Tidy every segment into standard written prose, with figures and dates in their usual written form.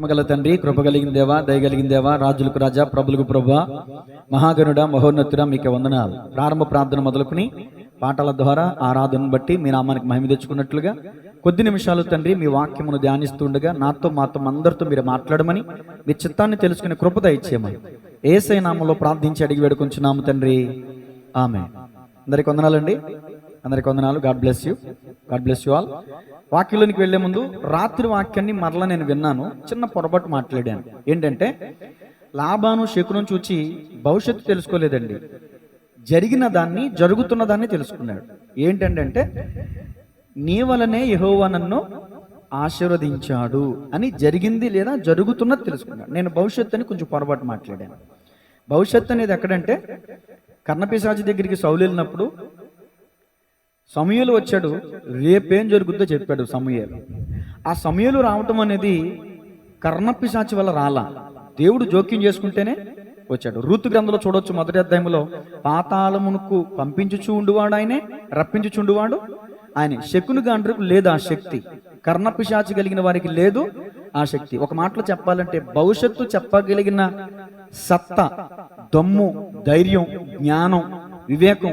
మగల తండ్రి, కృపగలిగిన దేవా, దయగలిగిన దేవా, రాజులకు రాజా, ప్రభులకు ప్రభువా, మహాగణుడ, మహోన్నతుడ, మీకే వందనాలు. ప్రారంభ ప్రార్థన మొదలుకుని పాటల ద్వారా ఆరాధనను బట్టి మీ నామానికి మహిమ తెచ్చుకున్నట్లుగా కొద్ది నిమిషాలు తండ్రి మీ వాక్యమును ధ్యానిస్తుండగా నాతో మాతో అందరితో మీరు మాట్లాడమని, మీ చిత్తాన్ని తెలుసుకునే కృప దయచేయమని యేసయ్య నామములో ప్రార్థించి అడిగి వేడుకొంచున్నాము తండ్రి, ఆమేన్. అందరికి వందనాలండి, అందరికి వందనాలు. God bless you all. వాక్యంలోనికి వెళ్లే ముందు రాత్రి వాక్యాన్ని మరలా నేను విన్నాను. చిన్న పొరపాటు మాట్లాడాను. ఏంటంటే లాబాను శకునం చూచి భవిష్యత్తు తెలుసుకోలేదండి, జరిగిన దాన్ని, జరుగుతున్న దాన్ని తెలుసుకున్నాడు. ఏంటంటే నీ వలనే యెహోవా నన్ను ఆశీర్వదించాడు అని జరిగింది లేదా జరుగుతున్నది తెలుసుకున్నాడు. నేను భవిష్యత్తు అని కొంచెం పొరపాటు మాట్లాడాను. భవిష్యత్తు అనేది ఎక్కడంటే కర్ణపిశాచి దగ్గరికి సౌలు వెళ్ళినప్పుడు సమూయేలు వచ్చాడు, రేపేం జరుగుద్దో చెప్పాడు సమూయేలు. ఆ సమూయేలు రావటం అనేది కర్ణపిశాచి వల్ల రాలా, దేవుడు జోక్యం చేసుకుంటేనే వచ్చాడు. రూతు గ్రంథంలో చూడొచ్చు, మొదటి అధ్యాయంలో పాతాళమునకు పంపించుచు ఉండువాడు ఆయనే, రప్పించుచుండువాడు ఆయన. శకుని గాండ్రకు లేదు ఆ శక్తి, కర్ణపిశాచి కలిగిన వారికి లేదు ఆ శక్తి. ఒక మాటలో చెప్పాలంటే భవిష్యత్తు చెప్పగలిగిన సత్తా, దమ్ము, ధైర్యం, జ్ఞానం, వివేకం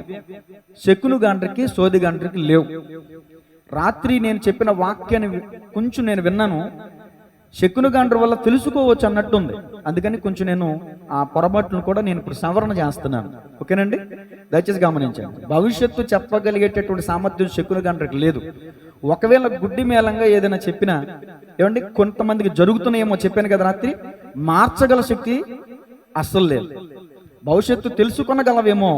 శకును గాండ్రికి, సోది గాండ్రికి లేవు. రాత్రి నేను చెప్పిన వాక్యాన్ని కొంచెం నేను విన్నాను, శకును గాండ్ర వల్ల తెలుసుకోవచ్చు అన్నట్టుంది. అందుకని కొంచెం నేను ఆ పొరపాటును కూడా నేను ఇప్పుడు సవరణ చేస్తున్నాను. ఓకేనండి, దయచేసి గమనించండి. భవిష్యత్తు చెప్పగలిగేటటువంటి సామర్థ్యం శకును గాండ్రికి లేదు. ఒకవేళ గుడ్డి మేళంగా ఏదైనా చెప్పినా, ఏమండి, కొంతమందికి జరుగుతున్నాయేమో చెప్పాను కదా రాత్రి, మార్చగల శక్తి అస్సలు లేదు. భవిష్యత్తు తెలుసుకొనగలవేమో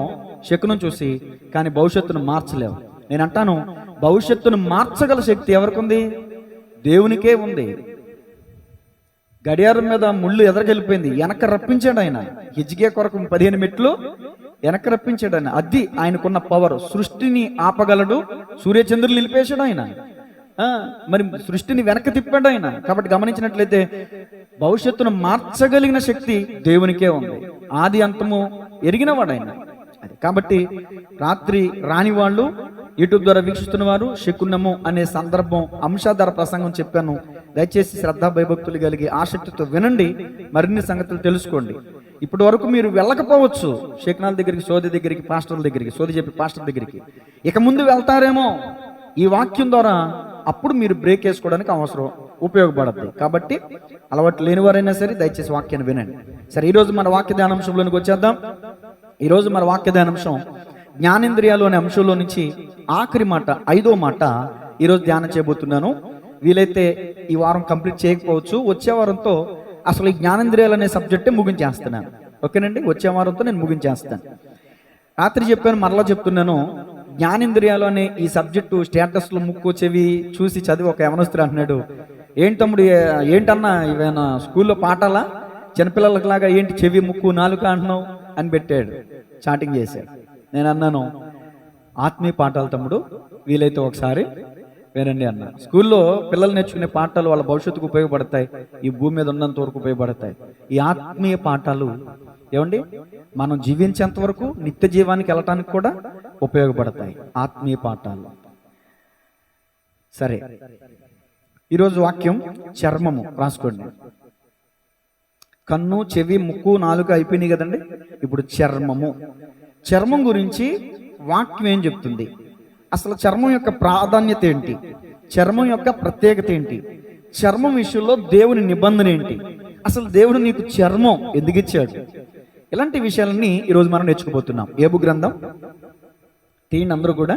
శకునం చూసి, కానీ భవిష్యత్తును మార్చలేవు. నేను అంటాను, భవిష్యత్తును మార్చగల శక్తి ఎవరికి ఉంది? దేవునికే ఉంది. గడియారం మీద ముళ్ళు ఎదరగలిపోయింది, వెనక రప్పించాడు ఆయన. హిజ్కియా కొరకు 15 మెట్లు వెనక రప్పించాడు ఆయన. అది ఆయనకున్న పవర్. సృష్టిని ఆపగలడు, సూర్యచంద్రులు నిలిపేశాడు ఆయన. మరి సృష్టిని వెనక తిప్పాడు ఆయన. కాబట్టి గమనించినట్లయితే భవిష్యత్తును మార్చగలిగిన శక్తి దేవునికే ఉంది. ఆది అంతము ఎరిగినవాడు ఆయన. అది కాబట్టి రాత్రి రాని వాళ్ళు, యూట్యూబ్ ద్వారా వీక్షిస్తున్న వారు, శకునము అనే సందర్భం అంశాధార ప్రసంగం చెప్పాను. దయచేసి శ్రద్ధా భయభక్తులు కలిగి ఆసక్తితో వినండి, మరిన్ని సంగతులు తెలుసుకోండి. ఇప్పటి వరకు మీరు వెళ్ళకపోవచ్చు శకునాల దగ్గరికి, సోది దగ్గరికి, పాస్టర్ల దగ్గరికి, సోది చెప్పి పాస్టర్ దగ్గరికి. ఇక ముందు వెళ్తారేమో ఈ వాక్యం ద్వారా. అప్పుడు మీరు బ్రేక్ వేసుకోవడానికి అవసరం, ఉపయోగపడుతుంది. కాబట్టి అలవాటు లేనివారైనా సరే దయచేసి వాక్యాన్ని వినండి. సరే, ఈరోజు మన వాక్య ధ్యానాంశంలోనికి వచ్చేద్దాం. ఈరోజు మన వాక్య ధ్యానాంశం జ్ఞానేంద్రియాలు అనే అంశంలో నుంచి ఆఖరి మాట, 5వ మాట ఈరోజు ధ్యానం చేయబోతున్నాను. వీలైతే ఈ వారం కంప్లీట్ చేయకపోవచ్చు. వచ్చే వారంతో అసలు ఈ జ్ఞానేంద్రియాలు అనే సబ్జెక్టే ముగించేస్తున్నాను. ఓకేనండి, వచ్చే వారంతో నేను ముగించేస్తాను. రాత్రి చెప్పాను, మరలా చెప్తున్నాను. జ్ఞానేంద్రియాలు అనే ఈ సబ్జెక్టు స్టేటస్లో ముక్కు చెవి చూసి చదివి ఒక యవనస్తుడు అంటున్నాడు, ఏంటి తమ్ముడు, ఏంటన్నా ఇవేనా స్కూల్లో పాఠాలా, చిన్నపిల్లలకి లాగా ఏంటి చెవి, ముక్కు, నాలుక అంటున్నావు అని పెట్టాడు, చాటింగ్ చేశాడు. నేను అన్నాను, ఆత్మీయ పాఠాలు తమ్ముడు, వీలైతే ఒకసారి వినండి అన్న. స్కూల్లో పిల్లలు నేర్చుకునే పాఠాలు వాళ్ళ భవిష్యత్తుకు ఉపయోగపడతాయి, ఈ భూమి మీద ఉన్నంత వరకు ఉపయోగపడతాయి. ఈ ఆత్మీయ పాఠాలు ఏమండి, మనం జీవించేంత వరకు, నిత్య జీవానికి వెళ్ళటానికి కూడా ఉపయోగపడతాయి ఆత్మీయ పాఠాలు. సరే, ఈరోజు వాక్యం చర్మము రాసుకోండి. కన్ను, చెవి, ముక్కు, నాలుక అయిపోయినాయి కదండి. ఇప్పుడు చర్మము. చర్మం గురించి వాక్యం ఏం చెప్తుంది? అసలు చర్మం యొక్క ప్రాధాన్యత ఏంటి? చర్మం యొక్క ప్రత్యేకత ఏంటి? చర్మం విషయంలో దేవుని నిబంధన ఏంటి? అసలు దేవుడు నీకు చర్మం ఎందుకు ఇచ్చాడు? ఇలాంటి విషయాలన్నీ ఈరోజు మనం నేర్చుకోబోతున్నాం. యోబు గ్రంథం తీయండి అందరూ కూడా,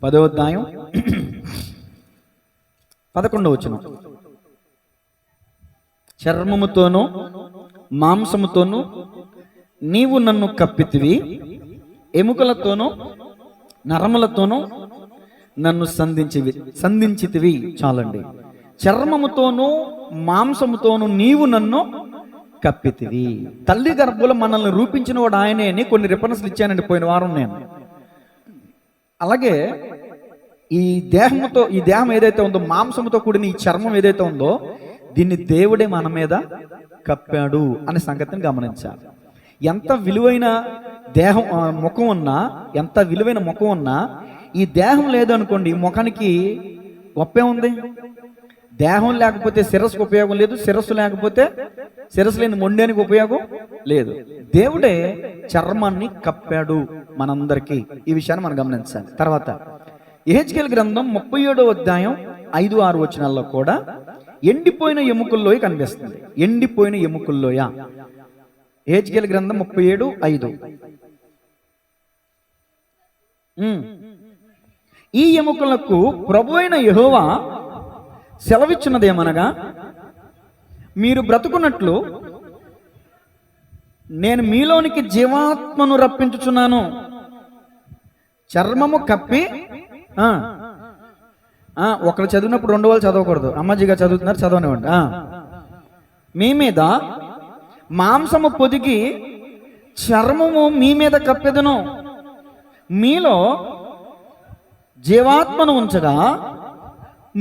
10వ అధ్యాయం 11వ వచనం. చర్మముతోనూ మాంసముతోనూ నీవు నన్ను కప్పితివి, ఎముకలతోనూ నరములతోనూ నన్ను సంధించితివి. చాలండి. చర్మముతోనూ మాంసముతోనూ నీవు నన్ను కప్పితివి. తల్లి గర్భంలో మనల్ని రూపించిన వాడు ఆయనే అని కొన్ని రిఫరెన్స్లు ఇచ్చానండి పోయిన వారం నేను. అలాగే ఈ దేహంతో, ఈ దేహం ఏదైతే ఉందో, మాంసముతో కూడిన ఈ చర్మం ఏదైతే ఉందో, దీన్ని దేవుడే మన మీద కప్పాడు అనే సంగతిని గమనించాలి. ఎంత విలువైన దేహం, ముఖం ఉన్నా, ఎంత విలువైన ముఖం ఉన్నా, ఈ దేహం లేదనుకోండి, ముఖానికి ఒప్పే ఉంది. దేహం లేకపోతే శిరస్సుకు ఉపయోగం లేదు, శిరస్సు లేకపోతే శిరస్సు లేని మొండానికి ఉపయోగం లేదు. దేవుడే చర్మాన్ని కప్పాడు మనందరికీ. ఈ విషయాన్ని మనం గమనించాలి. తర్వాత యెహెజ్కేలు గ్రంథం 37వ అధ్యాయం 5-6 వచనాల్లో కూడా ఎండిపోయిన ఎముకల్లోయ కనిపిస్తుంది. ఎండిపోయిన ఎముకల్లోయ. యెహెజ్కేలు గ్రంథం 37:5. ఈ ఎముకలకు ప్రభువైన యెహోవా సెలవిచ్చినదేమనగా, మీరు బ్రతుకున్నట్లు నేను మీలోనికి జీవాత్మను రప్పించుచున్నాను. చర్మము కప్పి ఒకరు చదివినప్పుడు 2 వాళ్ళు చదవకూడదు. అమ్మాజీగా చదువుతున్నారు, చదవనివ్వండి. మీ మీద మాంసము పొదిగి చర్మము మీ మీద కప్పెదను, మీలో జీవాత్మను ఉంచగా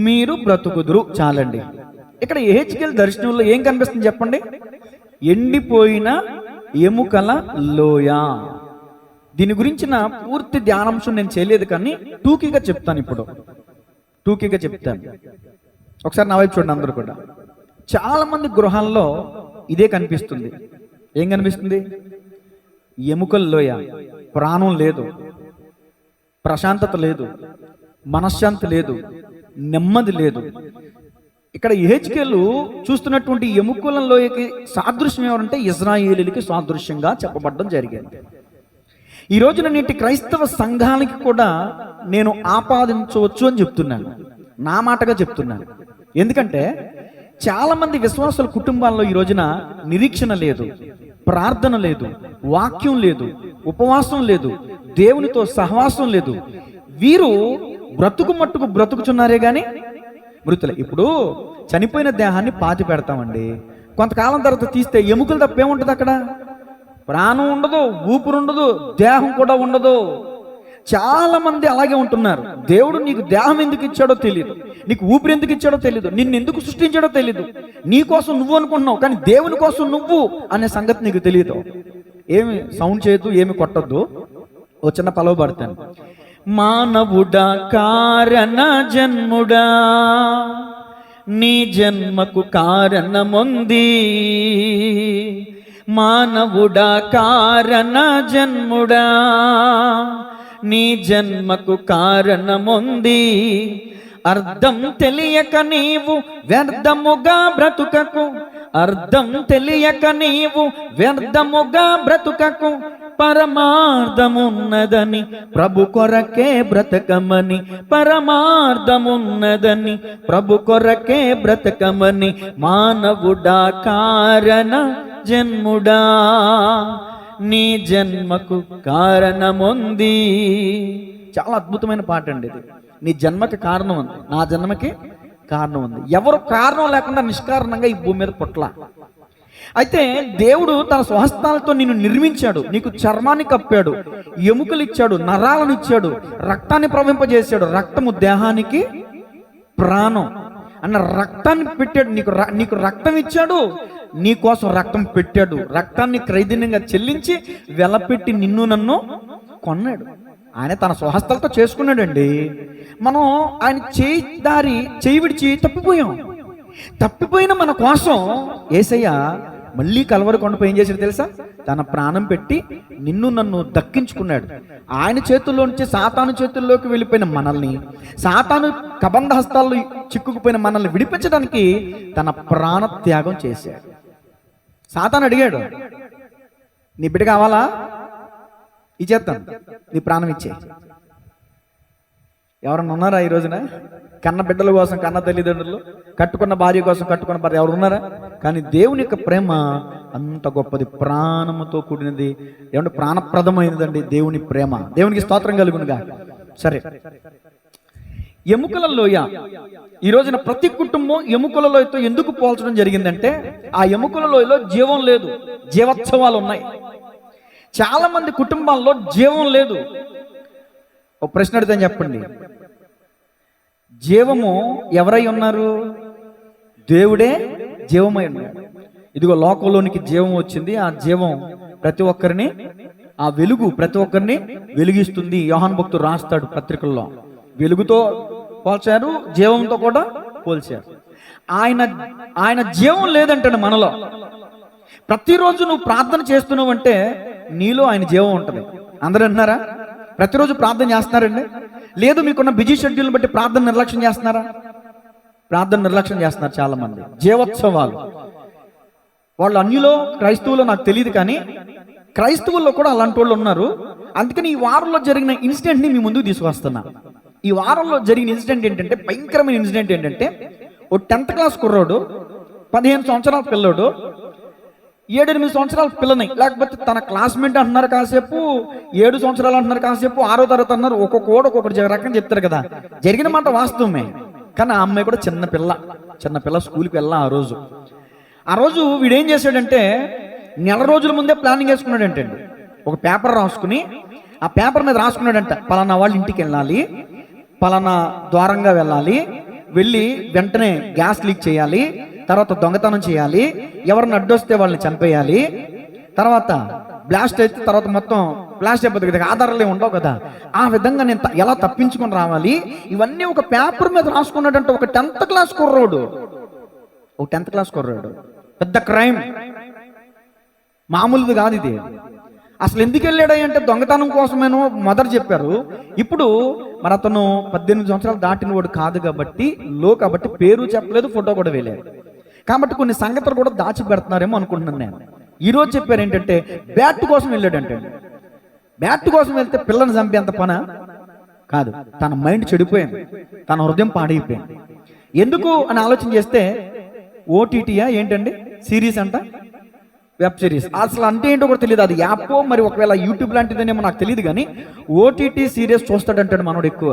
మీరు బ్రతుకుదురు. చాలండి. ఇక్కడ యెహెజ్కేలు దర్శనంలో ఏం కనిపిస్తుంది చెప్పండి? ఎండిపోయిన ఎముకల లోయ. దీని గురించిన పూర్తి ధ్యానాంశం నేను చేయలేదు, కానీ టూకీగా చెప్తాను. ఇప్పుడు టూకీగా చెప్తాను. ఒకసారి నా వైపు చూడండి అందరూ కూడా. చాలా మంది గృహాల్లో ఇదే కనిపిస్తుంది. ఏం కనిపిస్తుంది? ఎముకల లోయ. ప్రాణం లేదు, ప్రశాంతత లేదు, మనశ్శాంతి లేదు, నెమ్మది లేదు. ఇక్కడ యెహెజ్కేలు చూస్తున్నటువంటి ఎముకల లోయకి సాదృశ్యం ఎవరంటే ఇజ్రాయేలీలకి సాదృశ్యంగా చెప్పబడడం జరిగింది. ఈ రోజున నేటి క్రైస్తవ సంఘానికి కూడా నేను ఆపాదించవచ్చు అని చెప్తున్నాను, నా మాటగా చెప్తున్నాను. ఎందుకంటే చాలా మంది విశ్వాసుల కుటుంబాల్లో ఈ రోజున నిరీక్షణ లేదు, ప్రార్థన లేదు, వాక్యం లేదు, ఉపవాసం లేదు, దేవునితో సహవాసం లేదు. వీరు బ్రతుకు మట్టుకు బ్రతుకుచున్నారే గాని మృతులే. ఇప్పుడు చనిపోయిన దేహాన్ని పాతి పెడతామండి, కొంతకాలం తర్వాత తీస్తే ఎముకలు తప్ప ఏముంటుంది అక్కడ? ప్రాణం ఉండదు, ఊపిరి ఉండదు, దేహం కూడా ఉండదు. చాలా మంది అలాగే ఉంటున్నారు. దేవుడు నీకు దేహం ఎందుకు ఇచ్చాడో తెలియదు, నీకు ఊపిరి ఎందుకు ఇచ్చాడో తెలియదు, నిన్ను ఎందుకు సృష్టించాడో తెలియదు. నీ కోసం నువ్వు అనుకుంటున్నావు, కానీ దేవుని కోసం నువ్వు అనే సంగతి నీకు తెలియదు. ఏమి సౌండ్ చేయొద్దు, ఏమి కొట్టద్దు, ఓ చిన్న పలవ పడతాను. మానవుడా కారణ జన్ముడా, నీ జన్మకు కారణముంది. మానవుడా కారణ జన్ముడా, నీ జన్మకు కారణముంది. అర్థం తెలియక నీవు వ్యర్థముగా బ్రతుకకు, అర్థం తెలియక నీవు వ్యర్థముగా బ్రతుకకు. పరమార్థమున్నదని ప్రభు కొరకే బ్రతకమని, పరమార్థమున్నదని ప్రభు కొరకే బ్రతకమని. మానవుడా కారణ జన్ముడా, నీ జన్మకు కారణముంది. చాలా అద్భుతమైన పాట అండి ఇది. నీ జన్మకి కారణం ఉంది, నా జన్మకి కారణం ఉంది. ఎవరు కారణం లేకుండా నిష్కారణంగా ఈ భూమి మీద పుట్ల. అయితే దేవుడు తన స్వహస్తాలతో నిన్ను నిర్మించాడు, నీకు చర్మాన్ని కప్పాడు, ఎముకలు ఇచ్చాడు, నరాలను ఇచ్చాడు, రక్తాన్ని ప్రవహింపజేశాడు. రక్తము దేహానికి ప్రాణం అన్న రక్తాన్ని పెట్టాడు. నీకు రక్తం ఇచ్చాడు, నీ కోసం రక్తం పెట్టాడు. రక్తాన్ని క్రైదన్యంగా చెల్లించి వెలపెట్టి నిన్ను నన్ను కొన్నాడు. ఆయన తన స్వహస్తాలతో చేసుకున్నాడండి. మనం ఆయన చేయి విడిచి తప్పిపోయిన మన కోసం యేసయ్య మళ్ళీ కల్వరి కొండపై ఏం చేశాడు తెలుసా? తన ప్రాణం పెట్టి నిన్ను నన్ను దక్కించుకున్నాడు. ఆయన చేతుల్లో నుంచి సాతాను చేతుల్లోకి వెళ్ళిపోయిన మనల్ని, సాతాను కబంధ హస్తాల్లో చిక్కుకుపోయిన మనల్ని విడిపించడానికి తన ప్రాణ త్యాగం చేశాడు. సాతాను అడిగాడు, నీ బిడ్డ కావాలా? ఇచ్చేస్తాను, నీ ప్రాణం ఇచ్చే. ఎవరన్నా ఉన్నారా ఈ రోజున? కన్న బిడ్డల కోసం కన్న తల్లిదండ్రులు, కట్టుకున్న భార్య కోసం కట్టుకున్న భార్య ఎవరు ఉన్నారా? కానీ దేవుని యొక్క ప్రేమ అంత గొప్పది, ప్రాణముతో కూడినది, ఏమంటే ప్రాణప్రదమైనదండి దేవుని ప్రేమ. దేవునికి స్తోత్రం కలుగునుగా. సరే, ఎముకల లోయ. ఈ రోజున ప్రతి కుటుంబం ఎముకల లోయతో ఎందుకు పోల్చడం జరిగిందంటే, ఆ ఎముకల లోయలో జీవం లేదు, జీవోత్సవాలు ఉన్నాయి. చాలా మంది కుటుంబాల్లో జీవం లేదు. ఒక ప్రశ్న అడిగితే చెప్పండి, జీవము ఎవరై ఉన్నారు? దేవుడే జీవమై ఉన్నాడు. ఇదిగో లోకంలోనికి జీవం వచ్చింది. ఆ జీవం ప్రతి ఒక్కరిని, ఆ వెలుగు ప్రతి ఒక్కరిని వెలిగిస్తుంది. యోహాను భక్తుడు రాస్తాడు పత్రికల్లో, వెలుగుతో పోల్చారు, జీవంతో కూడా పోల్చారు. ఆయన ఆయన జీవం లేదంటాడు మనలో. ప్రతిరోజు నువ్వు ప్రార్థన చేస్తున్నావు అంటే నీలో ఆయన జీవం ఉంటుంది. అందరూ అంటున్నారా? ప్రతిరోజు ప్రార్థన చేస్తున్నారండి? లేదు, మీకున్న బిజీ షెడ్యూల్ని బట్టి ప్రార్థన నిర్లక్ష్యం చేస్తున్నారా? ప్రార్థన నిర్లక్ష్యం చేస్తున్నారు చాలా మంది. జీవోత్సవాలు వాళ్ళు అన్యులో క్రైస్తవులో నాకు తెలియదు, కానీ క్రైస్తవుల్లో కూడా అలాంటి వాళ్ళు ఉన్నారు. అందుకని ఈ వారంలో జరిగిన ఇన్సిడెంట్ని మీ ముందుకు తీసుకొస్తున్నా. ఈ వారంలో జరిగిన ఇన్సిడెంట్ ఏంటంటే, భయంకరమైన ఇన్సిడెంట్ ఏంటంటే, ఓ 10th క్లాస్ కుర్రోడు, 15 సంవత్సరాల పిల్లోడు, 7-8 సంవత్సరాల పిల్లని, లేకపోతే తన క్లాస్మేట్ అంటున్నారు కాసేపు, 7 సంవత్సరాలు అంటున్నారు కాసేపు, 6వ తరగతి అన్నారు, ఒక్కొక్కటి రకం చెప్తారు కదా. జరిగిన మాట వాస్తవమే, కానీ ఆ అమ్మాయి కూడా చిన్న పిల్ల స్కూల్కి వెళ్ళా. ఆ రోజు వీడేం చేశాడంటే, నెల రోజుల ముందే ప్లానింగ్ వేసుకున్నాడంటే, ఒక పేపర్ రాసుకుని ఆ పేపర్ మీద రాసుకున్నాడంట, పలానా వాళ్ళ ఇంటికి వెళ్ళాలి, పలానా ద్వారంగా వెళ్ళాలి, వెళ్ళి వెంటనే గ్యాస్ లీక్ చేయాలి, తర్వాత దొంగతనం చేయాలి, ఎవరిని అడ్డొస్తే వాళ్ళని చంపేయాలి, తర్వాత బ్లాస్ట్ అయితే తర్వాత మొత్తం బ్లాస్ట్ అయిపోతుంది కదా, ఆధారాలే ఉండవు కదా, ఆ విధంగా నేను ఎలా తప్పించుకొని రావాలి, ఇవన్నీ ఒక పేపర్ మీద రాసుకున్నాడంటే. ఒక 10th క్లాస్ కుర్రోడు, పెద్ద క్రైమ్, మామూలుది కాదు ఇది. అసలు ఎందుకు వెళ్ళాడంటే దొంగతనం కోసమేనో మొదట చెప్పారు. ఇప్పుడు మరి అతను 18 సంవత్సరాలు దాటిన వాడు కాదు కాబట్టి, కాబట్టి పేరు చెప్పలేదు, ఫోటో కూడా వేయలేదు కాబట్టి కొన్ని సంగతులు కూడా దాచిపెడుతున్నారేమో అనుకుంటున్నాను నేను. ఈరోజు చెప్పారు ఏంటంటే, బ్యాట్ కోసం వెళ్ళాడంటే. బ్యాట్ కోసం వెళ్తే పిల్లని చంపేంత పని కాదు, తన మైండ్ చెడిపోయింది, తన హృదయం పాడైపోయింది. ఎందుకు అని ఆలోచన చేస్తే, ఓటీటీయా ఏంటండి సిరీస్ అంట, వెబ్ సిరీస్, అసలు అంటే ఏంటో కూడా తెలియదు. అది యాప్ మరి ఒకవేళ యూట్యూబ్ లాంటిదేనేమో నాకు తెలియదు, కానీ ఓటీటీ సీరియస్ చూస్తాడంటాడు మనోడు. ఎక్కువ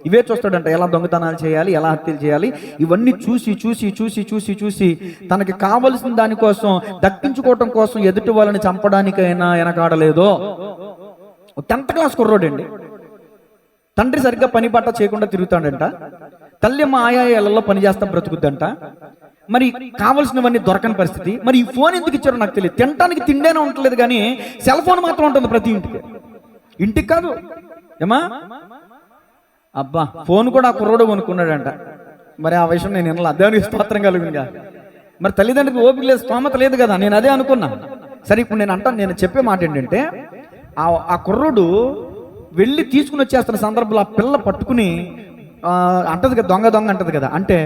ఇవే చూస్తాడంట, ఎలా దొంగతనాలు చేయాలి, ఎలా హత్యలు చేయాలి, ఇవన్నీ చూసి తనకి కావలసిన దానికోసం, దక్కించుకోవటం కోసం ఎదుటి వాళ్ళని చంపడానికైనా వెనకాడలేదో. 10th class కుర్రోడండి. తండ్రి సరిగ్గా పని బట్ట చేయకుండా తిరుగుతాడంట, తల్లి మా ఆయాలలో పని చేస్తా బ్రతుకుద్దంట. మరి కావలసినవన్నీ దొరకని పరిస్థితి. మరి ఈ ఫోన్ ఎందుకు ఇచ్చారో నాకు తెలియదు. తినడానికి తిండేనే ఉండలేదు, కానీ సెల్ ఫోన్ మాత్రం ఉంటుంది ప్రతి ఇంటికి కాదు ఏమా. అబ్బా, ఫోన్ కూడా ఆ కుర్రోడు కొనుక్కున్నాడంట. మరి ఆ విషయం నేను వినలా, దేవునికి స్తోత్రం కలుగునుగా. మరి తల్లిదండ్రులకు ఓపిక లేదు, స్తోమత లేదు కదా, నేను అదే అనుకున్నా. సరే, ఇప్పుడు నేను చెప్పే మాట ఏంటంటే, ఆ కుర్రోడు వెళ్ళి తీసుకుని వచ్చేస్తున్న సందర్భంలో ఆ పిల్ల పట్టుకుని అంటది కదా, దొంగ అంటది కదా, అంటే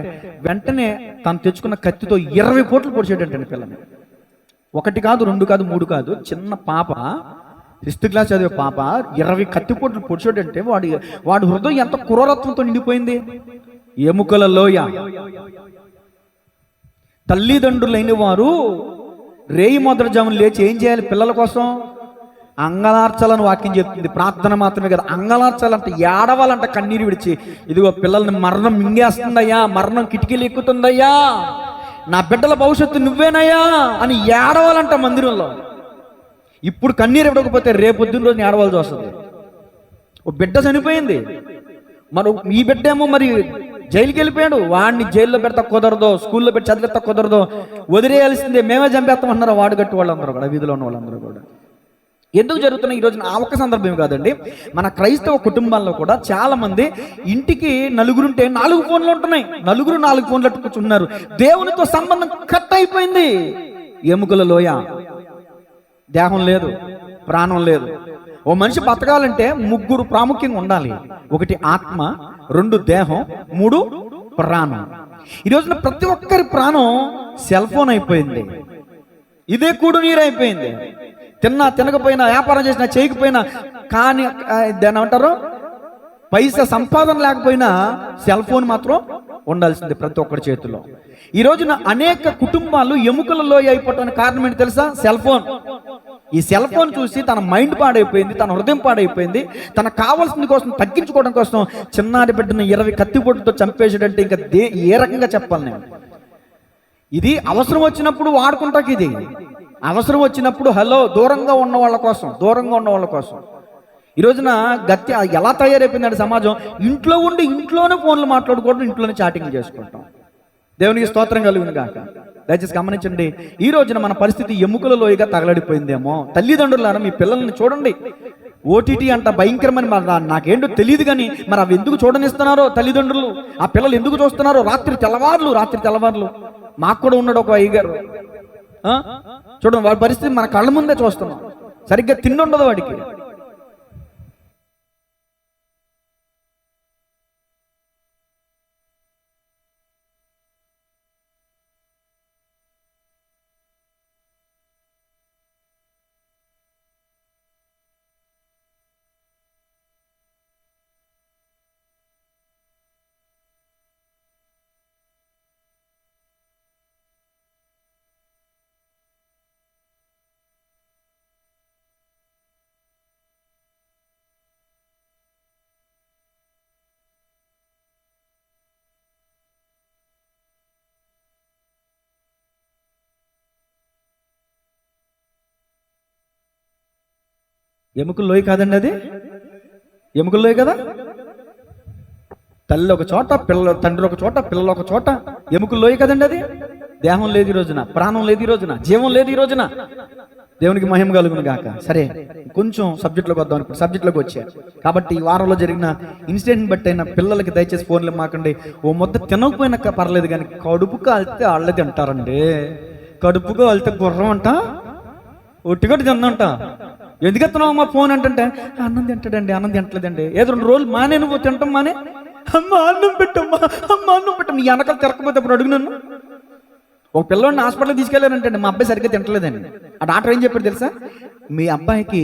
వెంటనే తను తెచ్చుకున్న కత్తితో 20 పోట్లు పొడిచేటంటే పిల్లని. 1 కాదు, 2 కాదు, 3 కాదు, చిన్న పాప, 6th క్లాస్ చదివే పాప 20 కత్తి పోట్లు పొడిచేటంటే వాడి హృదయం ఎంత క్రూరత్వంతో నిండిపోయింది. ఎముకల లోయ. తల్లిదండ్రులైన వారు రేయి మొదటి జామున లేచి ఏం చేయాలి? పిల్లల కోసం అంగలార్చాలని వాక్యం చెప్తుంది. ప్రార్థన మాత్రమే కదా, అంగలార్చాలంట, ఏడవాలంట, కన్నీరు విడిచి, ఇదిగో పిల్లల్ని మరణం మింగేస్తుందయ్యా, మరణం కిటికీలు ఎక్కుతుందయ్యా, నా బిడ్డల భవిష్యత్తు నువ్వేనయ్యా అని ఏడవాలంట మందిరంలో. ఇప్పుడు కన్నీరు ఇవ్వకపోతే రేపొద్దున రోజున ఏడవాల్సి వస్తుంది. ఓ బిడ్డ చనిపోయింది, మరి ఈ బిడ్డ ఏమో మరి జైలుకి వెళ్ళిపోయాడు, వాడిని జైల్లో పెడతా కుదరదో, స్కూల్లో పెట్టి చదివిస్తా కుదరదో, వదిలేయాల్సిందే, మేమే చంపేస్తామన్నారు వాడు గట్టి వాళ్ళందరూ కూడా, వీధిలో ఉన్న వాళ్ళందరూ కూడా. ఎందుకు జరుగుతున్నాయి ఈ రోజున? ఆ ఒక్క సందర్భం కాదండి, మన క్రైస్తవ కుటుంబాల్లో కూడా చాలా మంది ఇంటికి నలుగురుంటే 4 ఫోన్లు ఉంటున్నాయి, 4 ఫోన్లు అట్టుకుంటున్నారు. దేవునితో సంబంధం కట్ అయిపోయింది. ఎముకల లోయ, దేహం లేదు, ప్రాణం లేదు. ఓ మనిషి బతకాలంటే 3 ప్రాముఖ్యంగా ఉండాలి. 1 ఆత్మ, 2 దేహం, 3 ప్రాణం. ఈ రోజున ప్రతి ఒక్కరి ప్రాణం సెల్ ఫోన్ అయిపోయింది. ఇదే కూడు నీరు అయిపోయింది. తినకపోయినా, వ్యాపారం చేసినా, చేయకపోయినా, కానీ దాన్ని ఏమంటారు, పైసా సంపాదన లేకపోయినా సెల్ ఫోన్ మాత్రం ఉండాల్సింది ప్రతి ఒక్కరి చేతిలో. ఈ రోజున అనేక కుటుంబాలు ఎముకలలో అయిపోవటానికి కారణం ఏంటి తెలుసా? Cell phone. ఈ సెల్ ఫోన్ చూసి తన మైండ్ పాడైపోయింది, తన హృదయం పాడైపోయింది. తనకు కావాల్సిన కోసం తగ్గించుకోవడం కోసం చిన్నారి బిడ్డను 20 కత్తిపోటుతో చంపేసాడంటే ఇంకా ఏ రకంగా చెప్పాలి నేను? ఇది అవసరం వచ్చినప్పుడు వాడుకుంటాకి, ఇది అవసరం వచ్చినప్పుడు హలో, దూరంగా ఉన్న వాళ్ళ కోసం. ఈ రోజున గత్తి ఎలా తయారైపోయిందంటే సమాజం, ఇంట్లో ఉండి ఇంట్లోనే ఫోన్లు మాట్లాడుకోవడం, ఇంట్లోనే చాటింగ్ చేసుకుంటాం. దేవునికి స్తోత్రం కలుగును గాక. దయచేసి గమనించండి, ఈ రోజున మన పరిస్థితి ఎముకల లోయగా తగలడిపోయిందేమో. తల్లిదండ్రులారా, మీ పిల్లల్ని చూడండి, ఓటీటీ అంట భయంకరమని నాకేంటో తెలియదు, కానీ మరి అవి ఎందుకు చూడనిస్తున్నారో తల్లిదండ్రులు, ఆ పిల్లలు ఎందుకు చూస్తున్నారో రాత్రి తెల్లవార్లు. మాకు కూడా ఉన్నాడు ఒక అయ్యగారు, చూడండి వాడి పరిస్థితి మన కళ్ళ ముందే చూస్తున్నాం. సరిగ్గా తిండుండదు వాడికి. ఎముకల లోయ కాదండి అది, ఎముకల లోయ కదా. తల్లి ఒక చోట, తండ్రి ఒక చోట, పిల్లలు ఒక చోట, ఎముకల లోయ కదండి అది. దేహం లేదు ఈ రోజున, ప్రాణం లేదు ఈ రోజున, జీవం లేదు ఈ రోజున. దేవునికి మహిమ కలుగును గాక. సరే, కొంచెం సబ్జెక్ట్లోకి వద్దాం. ఇప్పుడు సబ్జెక్ట్లోకి వచ్చారు కాబట్టి ఈ వారంలో జరిగిన ఇన్సిడెంట్ బట్టి అయినా పిల్లలకి దయచేసి ఫోన్లు మాకండి. ఓ ముద్ద తినకపోయినా పర్లేదు, కానీ కడుపు కాలితే వాళ్ళది అంటారండి. కడుపుగా వెళ్తే గుర్రం అంట, ఒట్టిగట్టు తిందంట. ఎందుకు ఎత్తున్నావు మా ఫోన్ అంటే, అన్నం తింటాడండి, అన్నం తింటలేదండి. ఏదో 2 రోజులు మానే, నువ్వు తింటాం మానే. అమ్మ అన్నం పెట్టమ్మా, అమ్మ అన్నం పెట్టమ్మ. నీ వెనకాల తిరగకపోతే అప్పుడు అడుగు నన్ను. ఒక పిల్లవాడిని హాస్పిటల్కి తీసుకెళ్ళారంటే మా అబ్బాయి సరిగ్గా తింటలేదండి. ఆ డాక్టర్ ఏం చెప్పాడు తెలుసా? మీ అబ్బాయికి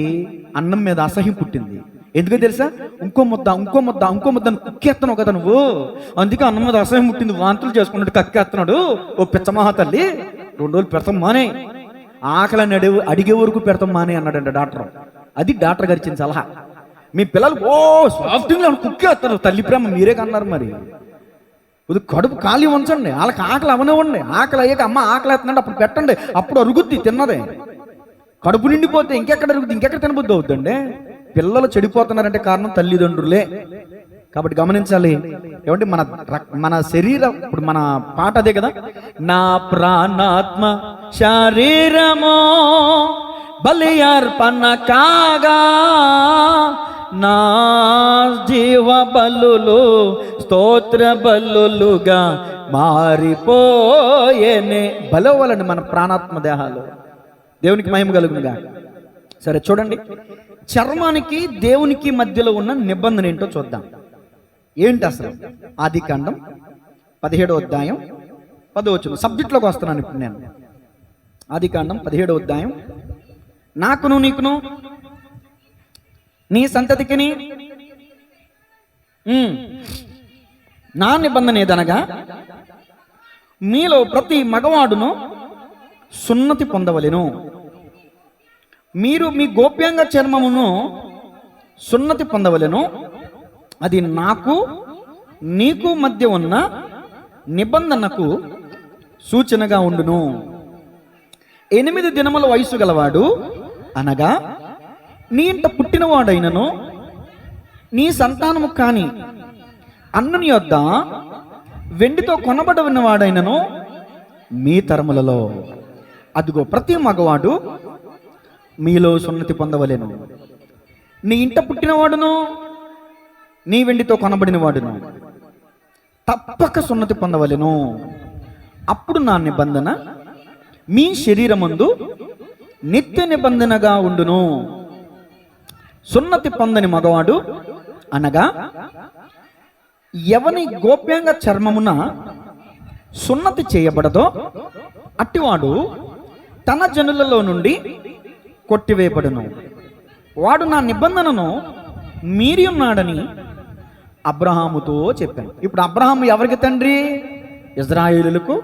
అన్నం మీద అసహ్యం పుట్టింది. ఎందుకో తెలుసా? ఇంకో ముద్ద కుక్కేస్తున్నావు కదా నువ్వు, అందుకే అన్నం మీద అసహ్యం పుట్టింది. వాంతులు చేసుకున్నాడు, కక్కేస్తున్నాడు. ఓ పిచ్చమహా తల్లి, 2 రోజులు పెడతాం మానే, ఆకలిని అడిగే వరకు పెడతాం మానే అన్నాడంట డాక్టర్. అది డాక్టర్ గారు ఇచ్చిన సలహా. మీ పిల్లలు సాఫ్ట్గా కుక్కేస్తారు, తల్లి ప్రేమ మీరే కన్నారు. మరి కడుపు ఖాళీ ఉంచండి, వాళ్ళకి ఆకలి అవనివ్వండి. ఆకలి అయ్యాక అమ్మ ఆకలి అవుతుందండి అప్పుడు పెట్టండి, అప్పుడు అరుగుద్ది తిన్నదే. కడుపు నిండిపోతే ఇంకెక్కడ అరుగుద్ది, ఇంకెక్కడ తినబుద్ధి అవుతుందండి. పిల్లలు చెడిపోతున్నారంటే కారణం తల్లిదండ్రులే. కాబట్టి గమనించాలి. ఏమంటే మన శరీరం, ఇప్పుడు మన పాట అదే కదా, నా ప్రాణాత్మ శరీరమో బలి అర్పణ కాగా, నా జీవ బలులు స్తోత్ర బలులుగా మారిపోయేనే. బలవ్వాలండి మన ప్రాణాత్మ దేహాలు. దేవునికి మహిమ కలుగునుగా. సరే చూడండి, చర్మానికి దేవునికి మధ్యలో ఉన్న నిబంధన ఏంటో చూద్దాం. ఏంటి అసలు? ఆదికాండం 17వ అధ్యాయం 10వ వచనం. సబ్జెక్ట్లోకి వస్తున్నాను ఇప్పుడు నేను. ఆదికాండం 17వ అధ్యాయం. నాకును నీకును నీ సంతతికిని నా నిబంధన ఏదనగా, మీలో ప్రతి మగవాడును సున్నతి పొందవలెను. మీరు మీ గోప్యాంగ చర్మమును సున్నతి పొందవలెను. అది నాకు నీకు మధ్య ఉన్న నిబంధనకు సూచనగా ఉండును. 8 దినముల వయసు గలవాడు, అనగా నీ ఇంట పుట్టినవాడైనను నీ సంతానము కాని అన్నుని యొద్ద వెండితో కొనబడినవాడైనను మీ తరములలో, అదిగో ప్రతి మగవాడు మీలో సున్నతి పొందవలెను. నీ ఇంట పుట్టినవాడును నీ వెండితో కొనబడిన వాడును తప్పక సున్నతి పొందవలెను. అప్పుడు నా నిబంధన మీ శరీరమందు నిత్య నిబంధనగా ఉండును. సున్నతి పొందని మగవాడు, అనగా ఎవని గోప్యాంగ చర్మమున సున్నతి చేయబడదో అట్టివాడు తన జనులలో నుండి కొట్టివేయబడును. వాడు నా నిబంధనను మీరి ఉన్నాడని అబ్రహాముతో చెప్పాను. ఇప్పుడు అబ్రహాము ఎవరికి తండ్రి? ఇజ్రాయేలులకు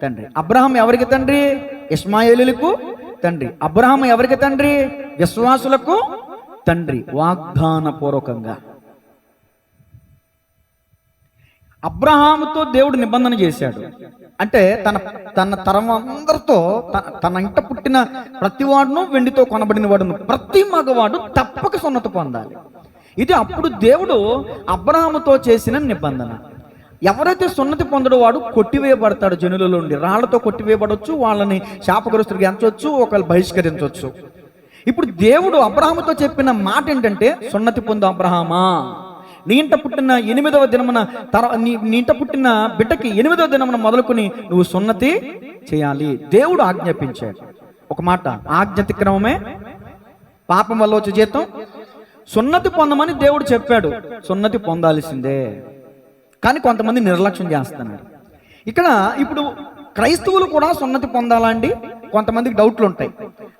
తండ్రి. అబ్రహాం ఎవరికి తండ్రి? ఇష్మాయేలులకు తండ్రి. అబ్రహాము ఎవరికి తండ్రి? విశ్వాసులకు తండ్రి. వాగ్దాన పూర్వకంగా అబ్రహాముతో దేవుడు నిబంధన చేశాడు. అంటే తన తరం అందరితో, తన ఇంట పుట్టిన ప్రతివాడును వెండితో కొనబడిన వాడును ప్రతి మగవాడు తప్పక సున్నతి పొందాలి. ఇది అప్పుడు దేవుడు అబ్రహాముతో చేసిన నిబంధన. ఎవరైతే సున్నతి పొందడో వాడు కొట్టివేయబడతాడు. జనులలో నుండి రాళ్లతో కొట్టివేయబడవచ్చు, వాళ్ళని శాపగ్రస్తుడికి ఎంచవచ్చు, ఒకళ్ళు బహిష్కరించవచ్చు. ఇప్పుడు దేవుడు అబ్రహాముతో చెప్పిన మాట ఏంటంటే, సున్నతి పొందు అబ్రహామా, నీ ఇంట పుట్టిన 8వ దినమున నీ ఇంట పుట్టిన బిడ్డకి 8వ దినమున మొదలుకొని నువ్వు సున్నతి చేయాలి. దేవుడు ఆజ్ఞాపించాడు. ఒక మాట, ఆజ్ఞాతిక్రమమే పాపం వల్ల వచ్చే జీతం. సున్నతి పొందమని దేవుడు చెప్పాడు, సున్నతి పొందాల్సిందే. కానీ కొంతమంది నిర్లక్ష్యం చేస్తున్నారు. ఇక్కడ ఇప్పుడు క్రైస్తవులు కూడా సున్నతి పొందాలా అండి? కొంతమందికి డౌట్లు ఉంటాయి.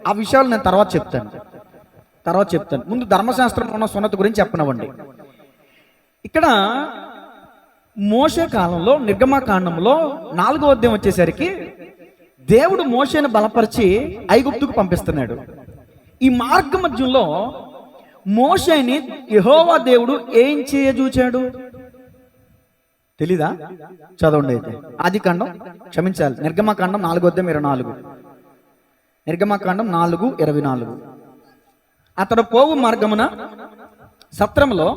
ఆ విషయాలు నేను తర్వాత చెప్తాను. ముందు ధర్మశాస్త్రంలో ఉన్న సున్నతి గురించి చెప్పనివ్వండి. ఇక్కడ మోషే కాలంలో నిర్గమకాండంలో 4వ అధ్యాయం వచ్చేసరికి దేవుడు మోషేను బలపరిచి ఐగుప్తుకు పంపిస్తున్నాడు. ఈ మార్గ మధ్యంలో మోషేని యెహోవా దేవుడు ఏం చేయజూచాడు తెలీదా? చదవండి అయితే. ఆదికాండం, క్షమించాలి, నిర్గమకాండం 4వ అధ్యాయం 24. నిర్గమకాండం 4:24. అతడు పోవు మార్గమున సత్రములో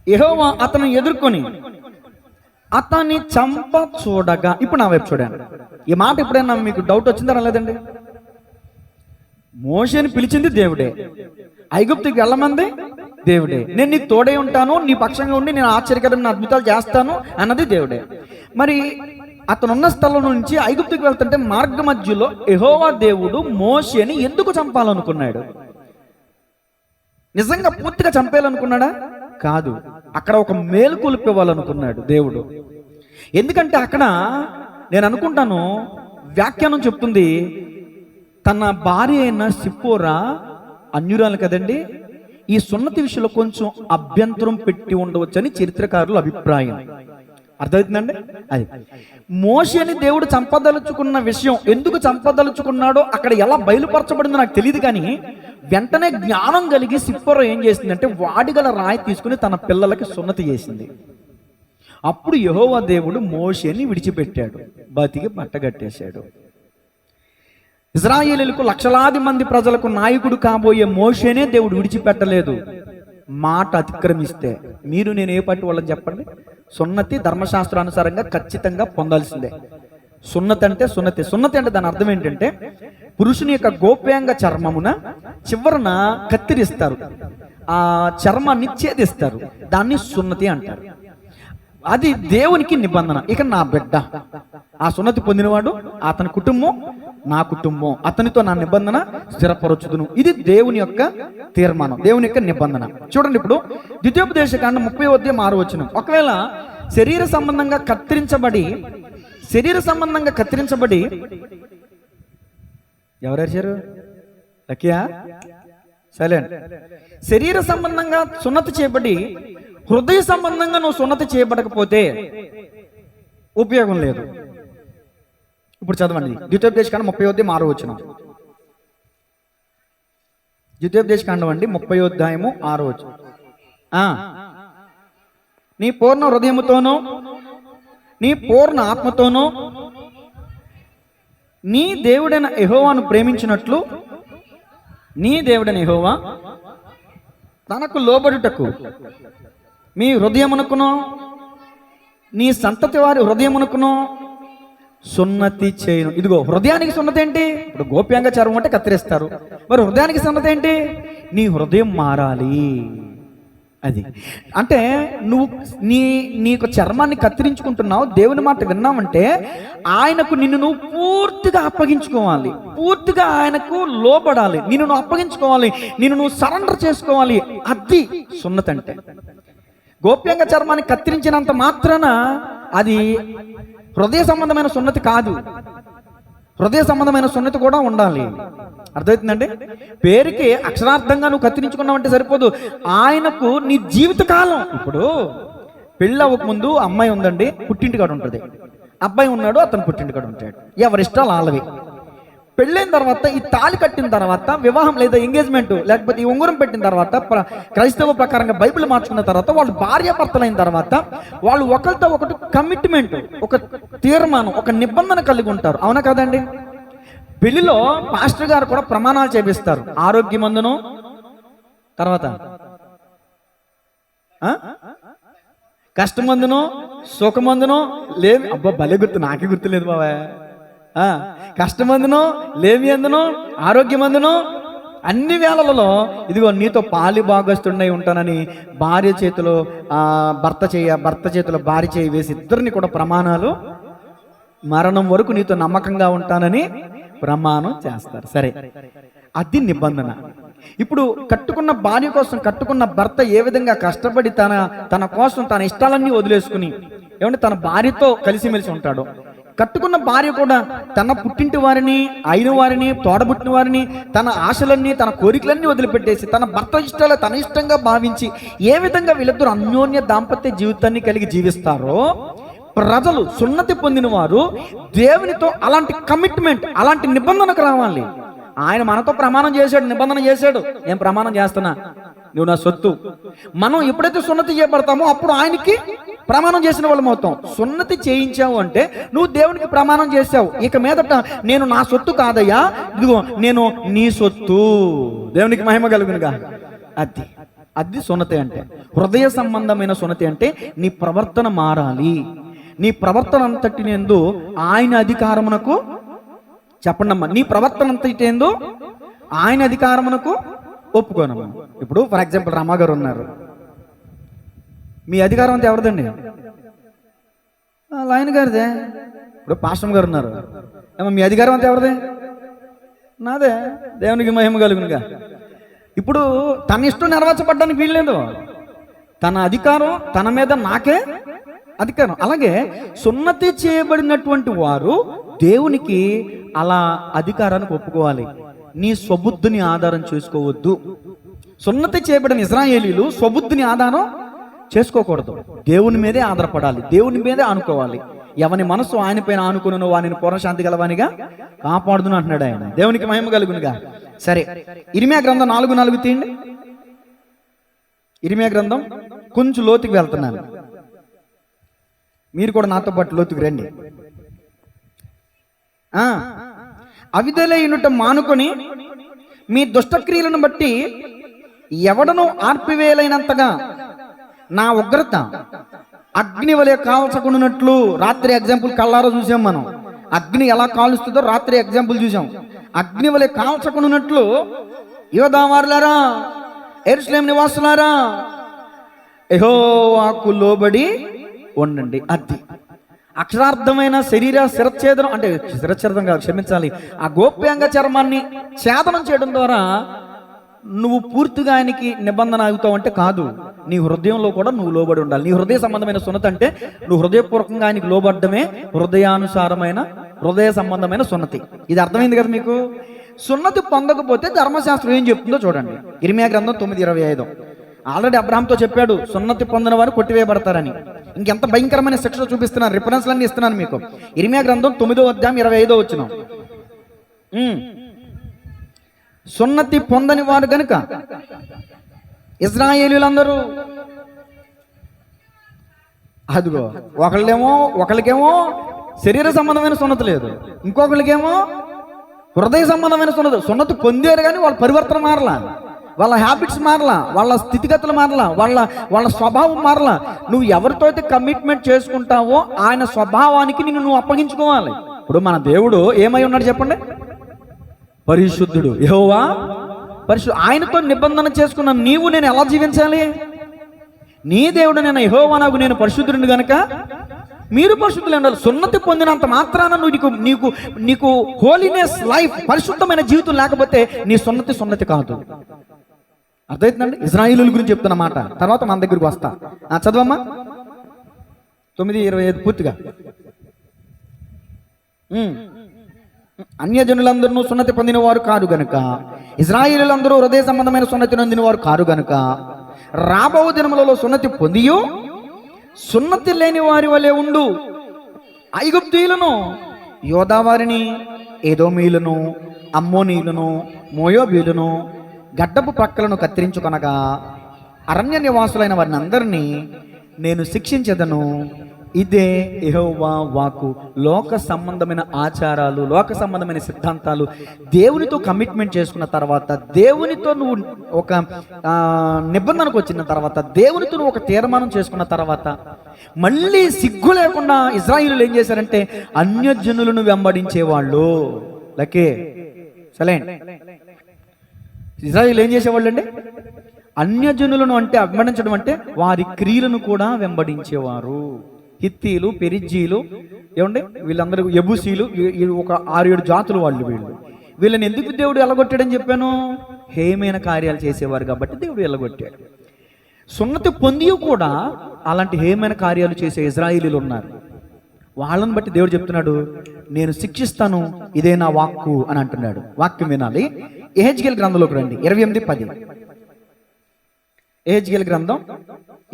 యెహోవా అతను ఎదుర్కొని అతన్ని చంప చూడగా. ఇప్పుడు నా వైపు చూడండి. ఈ మాట ఎప్పుడైనా మీకు డౌట్ వచ్చిందా రాలేదండి? మోషేని పిలిచింది దేవుడే, ఐగుప్తుకి వెళ్ళమంది దేవుడే, నేను నీకు తోడే ఉంటాను, నీ పక్షంగా ఉండి నేను ఆశ్చర్యకరమైన అద్భుతాలు చేస్తాను అన్నది దేవుడే. మరి అతనున్న స్థలం నుంచి ఐగుప్తుకి వెళ్తుంటే మార్గ మధ్యలో యెహోవా దేవుడు మోషేని ఎందుకు చంపాలనుకున్నాడు? నిజంగా పూర్తిగా చంపేయాలనుకున్నాడా? కాదు, అక్కడ ఒక మేలుకొల్పేవాలనుకున్నాడు దేవుడు. ఎందుకంటే అక్కడ నేను అనుకుంటాను, వ్యాఖ్యానం చెప్తుంది, తన భార్య అయిన సిప్పోరా అన్యురాలు కదండి, ఈ సున్నతి విషయంలో కొంచెం అభ్యంతరం పెట్టి ఉండవచ్చని చరిత్రకారుల అభిప్రాయం. అర్థమవుతుందండి? అది మోషేని దేవుడు చంపదలుచుకున్న విషయం, ఎందుకు చంపదలుచుకున్నాడో అక్కడ ఎలా బయలుపరచబడిందో నాకు తెలియదు. కానీ వెంటనే జ్ఞానం కలిగి సిప్పోరా ఏం చేసిందంటే వాడిగల రాయి తీసుకుని తన పిల్లలకి సున్నతి చేసింది. అప్పుడు యెహోవా దేవుడు మోషేని విడిచిపెట్టాడు, బతికి బట్టగట్టేశాడు. ఇశ్రాయేలీయులకు లక్షలాది మంది ప్రజలకు నాయకుడు కాబోయే మోషేనే దేవుడు విడిచిపెట్టలేదు. మాట అతిక్రమిస్తే మీరు నేను ఏ పట్టి వాళ్ళని చెప్పండి? సున్నతి ధర్మశాస్త్రానుసారంగా ఖచ్చితంగా పొందాల్సిందే. సున్నతి అంటే దాని అర్థం ఏంటంటే, పురుషుని యొక్క గోప్యాంగ చర్మమున చివరన కత్తిరిస్తారు, ఆ చర్మాన్ని ఛేదిస్తారు, దాన్ని సున్నతి అంటారు. అది దేవునికి నిబంధన. ఇక నా బిడ్డ, ఆ సున్నతి పొందినవాడు, అతని కుటుంబం నా కుటుంబం, అతనితో నా నిబంధన స్థిరపరచుదును. ఇది దేవుని యొక్క తీర్మానం, దేవుని యొక్క నిబంధన. చూడండి, ఇప్పుడు ద్వితీయోపదేశకాండం 30వ అధ్యాయం 6వ వచనం. ఒకవేళ శరీర సంబంధంగా కత్తిరించబడి ఎవరేశారు? లక్కియా సైలెంట్. శరీర సంబంధంగా సున్నతి చేయబడి హృదయ సంబంధంగా నువ్వు సున్నతి చేయబడకపోతే ఉపయోగం లేదు. ఇప్పుడు చదవండి, ద్వితీయోపదేశకాండం 30వ అధ్యాయం 6వ వచనం. ద్వితీయోపదేశకాండం అండి 30వ అధ్యాయము 6వ వచనం. నీ పూర్ణ హృదయముతోనూ నీ పూర్ణ ఆత్మతోనూ నీ దేవుడైన యెహోవాను ప్రేమించినట్లు నీ దేవుడైన యెహోవా తనకు లోబడుటకు మీ హృదయమునకును నీ సంతతి వారి హృదయమునకును సున్నతి చేయను. ఇదిగో హృదయానికి సున్నతి ఏంటి? ఇప్పుడు గోప్యంగా చర్మం అంటే కత్తిరిస్తారు, మరి హృదయానికి సున్నతి ఏంటి? నీ హృదయం మారాలి. అది అంటే నువ్వు నీకు చర్మాన్ని కత్తిరించుకుంటున్నావు, దేవుని మాట విన్నావంటే ఆయనకు నిన్ను నువ్వు పూర్తిగా అప్పగించుకోవాలి, పూర్తిగా ఆయనకు లోబడాలి, నిన్ను నువ్వు అప్పగించుకోవాలి, నిన్ను నువ్వు సరెండర్ చేసుకోవాలి. అది సున్నతి అంటే. గోప్యంగా చర్మాన్ని కత్తిరించినంత మాత్రాన అది హృదయ సంబంధమైన సున్నతి కాదు. హృదయ సంబంధమైన సున్నతి కూడా ఉండాలి. అర్థమవుతుందండి? పేరుకి అక్షరార్థంగా నువ్వు కత్తిరించుకున్నావంటే సరిపోదు, ఆయనకు నీ జీవితకాలం. ఇప్పుడు పెళ్ళి అవ్వక ముందు అమ్మాయి ఉందండి, పుట్టింటికాడ ఉంటుంది, అబ్బాయి ఉన్నాడు, అతను పుట్టింటికాడ ఉంటాడు, ఎవరిష్టాలు వాళ్ళవి. పెళ్ళైన తర్వాత ఈ తాళి కట్టిన తర్వాత వివాహం లేదా ఎంగేజ్మెంట్ లేకపోతే ఈ ఉంగరం పెట్టిన తర్వాత క్రైస్తవ ప్రకారంగా బైబిల్ మార్చుకున్న తర్వాత వాళ్ళు భార్యాభర్తలైన తర్వాత వాళ్ళు ఒకరితో ఒకటి కమిట్మెంట్, ఒక తీర్మానం, ఒక నిబంధన కలిగి ఉంటారు. అవునా కదండి? పెళ్లిలో పాస్టర్ గారు కూడా ప్రమాణాలు చేపిస్తారు. ఆరోగ్యమందును, తర్వాత కష్టమందును, సుఖమందును లేమి. అబ్బా భలే గుర్తు, నాకే గుర్తులేదు బాబా. కష్టమందును, లేమి అందును, ఆరోగ్యమందును అన్ని వేళలలో ఇదిగో నీతో పాలి భాగస్తుడై ఉంటానని భార్య చేతిలో భర్త చేతిలో భార్య చేయి వేసి ఇద్దరిని కూడా ప్రమాణాలు, మరణం వరకు నీతో నమ్మకంగా ఉంటానని ప్రమాణం చేస్తారు. సరే, అది నిబంధన. ఇప్పుడు కట్టుకున్న భార్య కోసం కట్టుకున్న భర్త ఏ విధంగా కష్టపడి తన కోసం తన ఇష్టాలన్నీ వదిలేసుకుని ఏమంటే తన భార్యతో కలిసిమెలిసి ఉంటాడు, కట్టుకున్న భార్య కూడా తన పుట్టింటి వారిని, అయిన వారిని, తోడబుట్టిన వారిని, తన ఆశలన్నీ, తన కోరికలన్నీ వదిలిపెట్టేసి తన భర్త ఇష్టాలు తన ఇష్టంగా భావించి ఏ విధంగా వీళ్ళిద్దరూ అన్యోన్య దాంపత్య జీవితాన్ని కలిగి జీవిస్తారో, ప్రజలు సున్నతి పొందిన వారు దేవునితో అలాంటి కమిట్మెంట్, అలాంటి నిబంధనకు రావాలి. ఆయన మనతో ప్రమాణం చేశాడు, నిబంధన చేశాడు, నేను ప్రమాణం చేస్తున్నా, నువ్వు నా సొత్తు. మనం ఎప్పుడైతే సున్నతి చేయబడతామో అప్పుడు ఆయనకి ప్రమాణం చేసిన వాళ్ళం అవుతాం. సున్నతి చేయించావు అంటే నువ్వు దేవునికి ప్రమాణం చేశావు, ఇక మీదట నేను నా సొత్తు కాదయ్యా, ఇదిగో నేను నీ సొత్తు. దేవునికి మహిమ కలుగునుగా. అది సున్నతి అంటే. హృదయ సంబంధమైన సున్నతి అంటే నీ ప్రవర్తన మారాలి. నీ ప్రవర్తన అంతటి ఎందు ఆయన అధికారమునకు, చెప్పండమ్మా, నీ ప్రవర్తన అంతటి ఎందు ఆయన అధికారమునకు ఒప్పుకోనమ్మా. ఇప్పుడు ఫర్ ఎగ్జాంపుల్ రమాగారు ఉన్నారు, మీ అధికారం అంతా ఎవరిదండి? ఆయన గారిదే. ఇప్పుడు పాస్టర్ గారు ఉన్నారు, ఏమో మీ అధికారం అంతా ఎవరిదే? నాదే. దేవునికి మహిమ కలుగునుగా. ఇప్పుడు తన ఇష్టం నెరవేర్చబడ్డానికి వీల్లేదు, తన అధికారం తన మీద నాకే అధికారం. అలాగే సున్నతి చేయబడినటువంటి వారు దేవునికి అలా అధికారానికి ఒప్పుకోవాలి. నీ స్వబుద్ధిని ఆధారం చేసుకోవద్దు. సున్నతి చేయబడిన ఇశ్రాయేలీలు స్వబుద్ధిని ఆధారం చేసుకోకూడదు, దేవుని మీదే ఆధారపడాలి, దేవుని మీదే ఆనుకోవాలి. ఎవని మనసు ఆయన పైన ఆనుకును వాని పూర్ణశాంతి గలవానిగా కాపాడుదును అంటున్నాడు ఆయన. దేవునికి మహిమ కలుగునుగా. సరే, ఇర్మియా గ్రంథం 4:4 తీయండి. ఇర్మియా గ్రంథం కొంచెం లోతుకి వెళ్తున్నాను, మీరు కూడా నాతో పాటు లోతుకి రండి. అవిధేయునుట మానుకొని మీ దుష్టక్రియలను బట్టి ఎవడను ఆర్పివేయలేనంతగా నా ఉగ్రత అగ్ని వలె కాల్చకున్నట్లు. రాత్రి ఎగ్జాంపుల్ కళ్ళారా చూసాం మనం, అగ్ని ఎలా కాలుస్తుందో రాత్రి ఎగ్జాంపుల్ చూసాం. అగ్ని వలె కాల్చకున్నట్లు యోధావారులారా, యెరూషలేము నివాసులారా, యెహోవాకు లోబడి ఉండండి. అది అక్షరార్థమైన శరీర శిరచ్ఛేదనం, అంటే శిరచ్ఛేదం కాదు, క్షమించాలి, ఆ గోప్యాంగ చర్మాన్ని ఛేదనం చేయడం ద్వారా నువ్వు పూర్తిగా ఆయనకి నిబంధన అవుతావు అంటే కాదు. నీ హృదయంలో కూడా నువ్వు లోబడి ఉండాలి. నీ హృదయ సంబంధమైన సున్నతి అంటే నువ్వు హృదయపూర్వకంగా ఆయనకి లోబడ్డమే హృదయానుసారమైన హృదయ సంబంధమైన సున్నతి. ఇది అర్థమైంది కదా మీకు? సున్నతి పొందకపోతే ధర్మశాస్త్రం ఏం చెప్తుందో చూడండి. ఇర్మియా గ్రంథం 9:25. ఆల్రెడీ అబ్రహాంతో చెప్పాడు, సున్నతి పొందిన వారు కొట్టివేయబడతారని. ఇంకెంత భయంకరమైన శిక్ష చూపిస్తున్నాను, రిఫరెన్స్లన్నీ ఇస్తున్నాను మీకు. ఇర్మియా గ్రంథం 9:25. సున్నతి పొందని వారు గనుక ఇశ్రాయేలీయులందరూ, అదిగో ఒకళ్ళకేమో శరీర సంబంధమైన సున్నతి లేదు, ఇంకొకళ్ళకేమో హృదయ సంబంధమైన సున్నతి పొందారు కానీ వాళ్ళ పరివర్తన మారలా, వాళ్ళ హ్యాబిట్స్ మారలా, వాళ్ళ స్థితిగతులు మారలా, వాళ్ళ స్వభావం మారలా. నువ్వు ఎవరితో అయితే కమిట్మెంట్ చేసుకుంటావో ఆయన స్వభావానికి నువ్వు అప్పగించుకోవాలి. ఇప్పుడు మన దేవుడు ఏమై ఉన్నాడు చెప్పండి? పరిశుద్ధుడు. యెహోవా పరిశుద్ధుడు. ఆయనతో నిబంధన చేసుకున్న నీవు నేను ఎలా జీవించాలి? నీ దేవుడు నేను యెహోవా, నేను పరిశుద్ధుడిని గనక మీరు పరిశుద్ధులు ఉండాలి. సున్నతి పొందినంత మాత్రాన నీకు హోలీనెస్ లైఫ్, పరిశుద్ధమైన జీవితం లేకపోతే నీ సున్నతి కాదు. అర్థమవుతుందండి? ఇశ్రాయేలీయుల గురించి చెప్తున్నమాట, తర్వాత మన దగ్గరికి వస్తా. చదవమ్మా 9:25 పూర్తిగా. అన్యజనులందరూ సున్నతి పొందిన వారు కారు గనుక, ఇశ్రాయేలీయులందరూ హృదయ సంబంధమైన సున్నతి నొందిన వారు కారు గనుక, రాబో దినములలో సున్నతి పొందియు సున్నతి లేని వారి వలె ఉండు. ఐగుప్తీయులను, యోధావారిని, ఏదోమీయులను, అమ్మోనీయులను, మోయోబీయులను గడ్డపు ప్రక్కలను కత్తిరించుకొనగా అరణ్య నివాసులైన వారిని అందరినీ నేను శిక్షించదను. ఇదే యెహోవా వాక్కు. లోక సంబంధమైన ఆచారాలు, లోక సంబంధమైన సిద్ధాంతాలు, దేవునితో కమిట్మెంట్ చేసుకున్న తర్వాత, దేవునితో నువ్వు ఒక నిబంధనకు వచ్చిన తర్వాత, దేవునితో నువ్వు ఒక తీర్మానం చేసుకున్న తర్వాత, మళ్ళీ సిగ్గు లేకుండా ఇశ్రాయేలీయులు ఏం చేశారంటే అన్యజనులను వెంబడించేవాళ్ళు. లకే సలే ఇజ్రాయేల్ ఏం చేసేవాళ్ళు అండి? అన్యజనులను అంటే వెంబడించడం అంటే వారి క్రియలను కూడా వెంబడించేవారు. హిత్తీలు, పెరిజ్జీలు, ఏమండి వీళ్ళందరూ, యబూసీలు, ఒక 6-7 జాతులు వాళ్ళు. వీళ్ళని ఎందుకు దేవుడు ఎల్లగొట్టాడని చెప్పాను? హేయమైన కార్యాలు చేసేవారు కాబట్టి దేవుడు ఎల్లగొట్టాడు. సున్నతి పొంది కూడా అలాంటి హేయమైన కార్యాలు చేసే ఇజ్రాయేలీలు ఉన్నారు. వాళ్ళని బట్టి దేవుడు చెప్తున్నాడు, నేను శిక్షిస్తాను, ఇదే నా వాక్కు అని అంటున్నాడు. వాక్యం వినాలి. యెహెజ్కేలు గ్రంథంలోకి రండి, 28:10. యెహెజ్కేలు గ్రంథం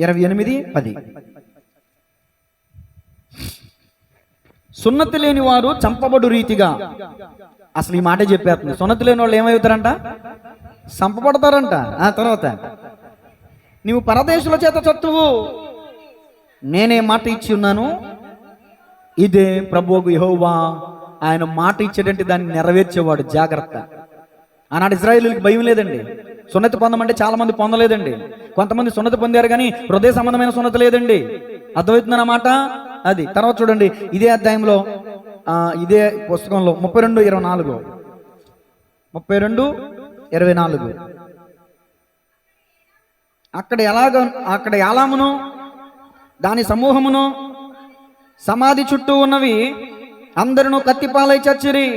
28:10. సున్నతి లేని వారు చంపబడు రీతిగా, అసలు ఈ మాట చెప్పేస్తుంది. సున్నతి లేని వాళ్ళు ఏమవుతారంట? చంపబడతారంట. ఆ తర్వాత, నీవు పరదేశుల చేత చత్తువు, నేనే మాట ఇచ్చి ఉన్నాను, ఇదే ప్రభువుకు యెహోవా. ఆయన మాట ఇచ్చేటంటే దాన్ని నెరవేర్చేవాడు. జాగ్రత్త. ఆనాడు ఇజ్రాయేలుకి భయం లేదండి. సున్నతి పొందమంటే చాలా మంది పొందలేదండి. కొంతమంది సున్నతి పొందారు కానీ హృదయ సంబంధమైన సున్నతి లేదండి. అర్థమవుతుందన్నమాట. అది తర్వాత చూడండి, ఇదే అధ్యాయంలో, ఇదే పుస్తకంలో 32:24 అక్కడ యాలామును దాని సమూహమును సమాధి చుట్టూ ఉన్నవి అందరూ కత్తిపాలై చచ్చిరి.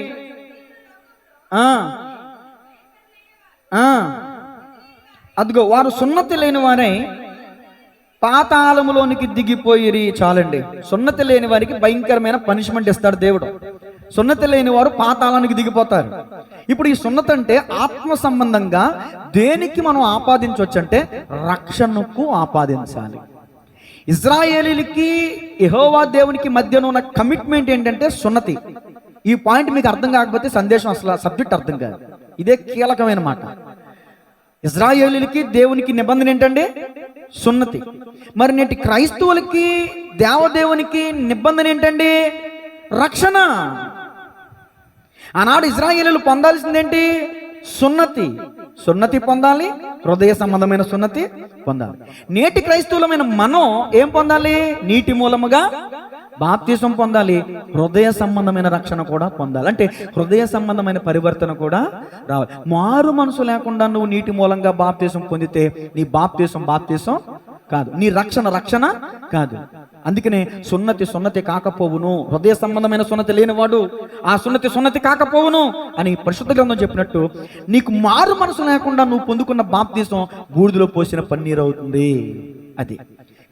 అదిగో వారు సున్నతి లేని వారై పాతాళములోనికి దిగిపోయిరి. చాలండి. సున్నతి లేని వారికి భయంకరమైన పనిష్మెంట్ ఇస్తాడు దేవుడు. సున్నతి లేని వారు పాతాళానికి దిగిపోతారు. ఇప్పుడు ఈ సున్నతి అంటే ఆత్మ సంబంధంగా దేనికి మనం ఆపాదించవచ్చు అంటే రక్షణకు ఆపాదించాలి. ఇజ్రాయేలీలకి యెహోవా దేవునికి మధ్యన ఉన్న కమిట్మెంట్ ఏంటంటే సున్నతి. ఈ పాయింట్ మీకు అర్థం కాకపోతే సందేశం, అసలు సబ్జెక్ట్ అర్థం కాదు. ఇదే కీలకమైన మాట. ఇజ్రాయేలీలకి దేవునికి నిబంధన ఏంటంటే సున్నతి. మరి నేటి క్రైస్తవులకి దేవదేవునికి నిబంధన ఏంటండి? రక్షణ. ఆనాడు ఇజ్రాయేలీలు పొందాల్సిందేంటి? సున్నతి. సున్నతి పొందాలి, హృదయ సంబంధమైన సున్నతి పొందాలి. నేటి క్రైస్తవులమైన మనం ఏం పొందాలి? నీటి మూలముగా బాప్తిసం పొందాలి, హృదయ సంబంధమైన రక్షణ కూడా పొందాలి. అంటే హృదయ సంబంధమైన పరివర్తన కూడా రావాలి. మారు మనసు లేకుండా నువ్వు నీటి మూలంగా బాప్తిసం పొందితే నీ బాప్తిసం కాదు, నీ రక్షణ కాదు. అందుకనే సున్నతి కాకపోవును, హృదయ సంబంధమైన సున్నతి లేనివాడు ఆ సున్నతి కాకపోవును అని పరిశుద్ధ గ్రంథం చెప్పినట్టు, నీకు మారు మనసు లేకుండా నువ్వు పొందుకున్న బాప్తిసం బూడిదలో పోసిన పన్నీరు అవుతుంది. అది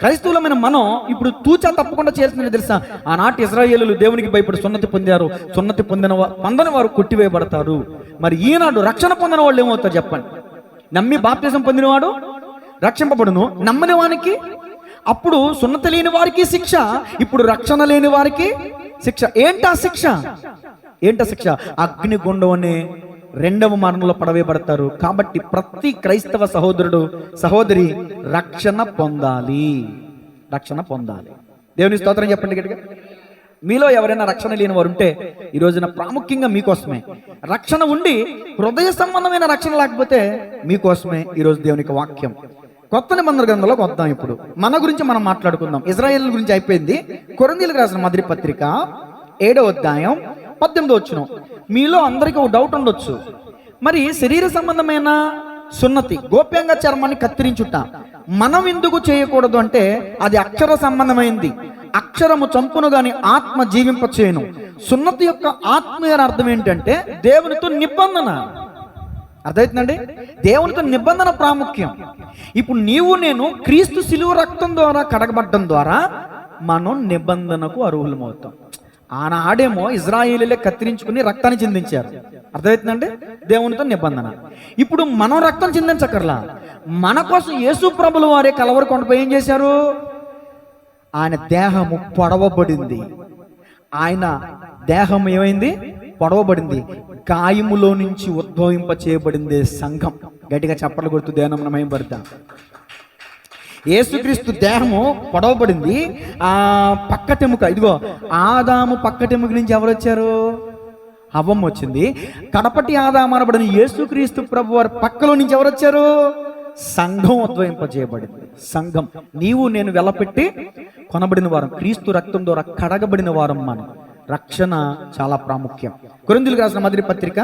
క్రైస్తవులమైన మనం ఇప్పుడు తూచా తప్పకుండా చేయాల్సింది తెలుసా? ఆనాటి ఇజ్రాయేలీలు దేవునికి భయపడి సున్నతి పొందారు. సున్నతి పొందని వారు కొట్టివేయబడతారు. మరి ఈనాడు రక్షణ పొందిన వాళ్ళు ఏమవుతారు చెప్పండి? నమ్మి బాప్తిసం పొందినవాడు రక్షింపబడును, నమ్మని వానికి అప్పుడు సున్నతి లేని వారికి శిక్ష, ఇప్పుడు రక్షణ లేని వారికి శిక్ష. ఏంటా శిక్ష? అగ్నిగుండం అనే 2వ మరణంలో పడవేయబడతారు. కాబట్టి ప్రతి క్రైస్తవ సహోదరి రక్షణ పొందాలి. దేవుని స్తోత్రం చెప్పండి గట్టిగా. మీలో ఎవరైనా రక్షణ లేని వారు ఉంటే ఈ రోజున ప్రాముఖ్యంగా మీకోసమే. రక్షణ ఉండి హృదయ సంబంధమైన రక్షణ లేకపోతే మీకోసమే ఈరోజు దేవునికి వాక్యం. కొత్త నిబంధన గ్రంథంలోకి వద్దాం. ఇప్పుడు మన గురించి మనం మాట్లాడుకుందాం. ఇజ్రాయేల్ గురించి అయిపోయింది. కొరింథీయులకు రాసిన మొదటి పత్రిక 7వ అధ్యాయం 18వ వచనం. మీలో అందరికీ ఒక డౌట్ ఉండొచ్చు, మరి శరీర సంబంధమైన సున్నతి, గోప్యంగా చర్మాన్ని కత్తిరించుట మనం ఎందుకు చేయకూడదు అంటే అది అక్షర సంబంధమైంది. అక్షరము చంపును గాని ఆత్మ జీవింప చేయను. సున్నతి యొక్క ఆత్మీయ అర్థం ఏంటంటే దేవునితో నిబంధన. అర్థమవుతుందండి? దేవునితో నిబంధన ప్రాముఖ్యం. ఇప్పుడు నేను క్రీస్తు శిలువ రక్తం ద్వారా కడగబడ్డం ద్వారా మనం నిబంధనకు అర్హులమవుతాం. ఆనాడేమో ఇజ్రాయేలీలే కత్తిరించుకుని రక్తాన్ని చిందించారు. అర్థమవుతుందండి? దేవునితో నిబంధన. ఇప్పుడు మనం రక్తం చిందించకర్లా, మన కోసం యేసు ప్రభుల వారే కలవరి కొండపై ఏం చేశారు? ఆయన దేహము పొడవబడింది. ఆయన దేహం ఏమైంది? పొడవబడింది. గాయములో నుంచి ఉద్భవింప చేయబడింది సంఘం. గట్టిగా చప్పట్లు కొడుతూ దేహం మహిమపడతాం. యేసుక్రీస్తు దేహము పొడవబడింది. ఆ పక్కటెముక, ఇదిగో ఆదాము పక్కటెముక నుంచి ఎవరు వచ్చారు? హవ్వమ్మ వచ్చింది. కడపటి ఆదాము అనబడిన యేసుక్రీస్తు ప్రభు వారి పక్కలో నుంచి ఎవరు వచ్చారు? సంఘం ఉద్భవింపజేయబడింది. సంఘం నీవు నేను వెలపెట్టి కొనబడిన వారం, క్రీస్తు రక్తం ద్వారా కడగబడిన వారం. మనం రక్షణ చాలా ప్రాముఖ్యం. కొరింథీయులకు రాసిన మొదటి పత్రిక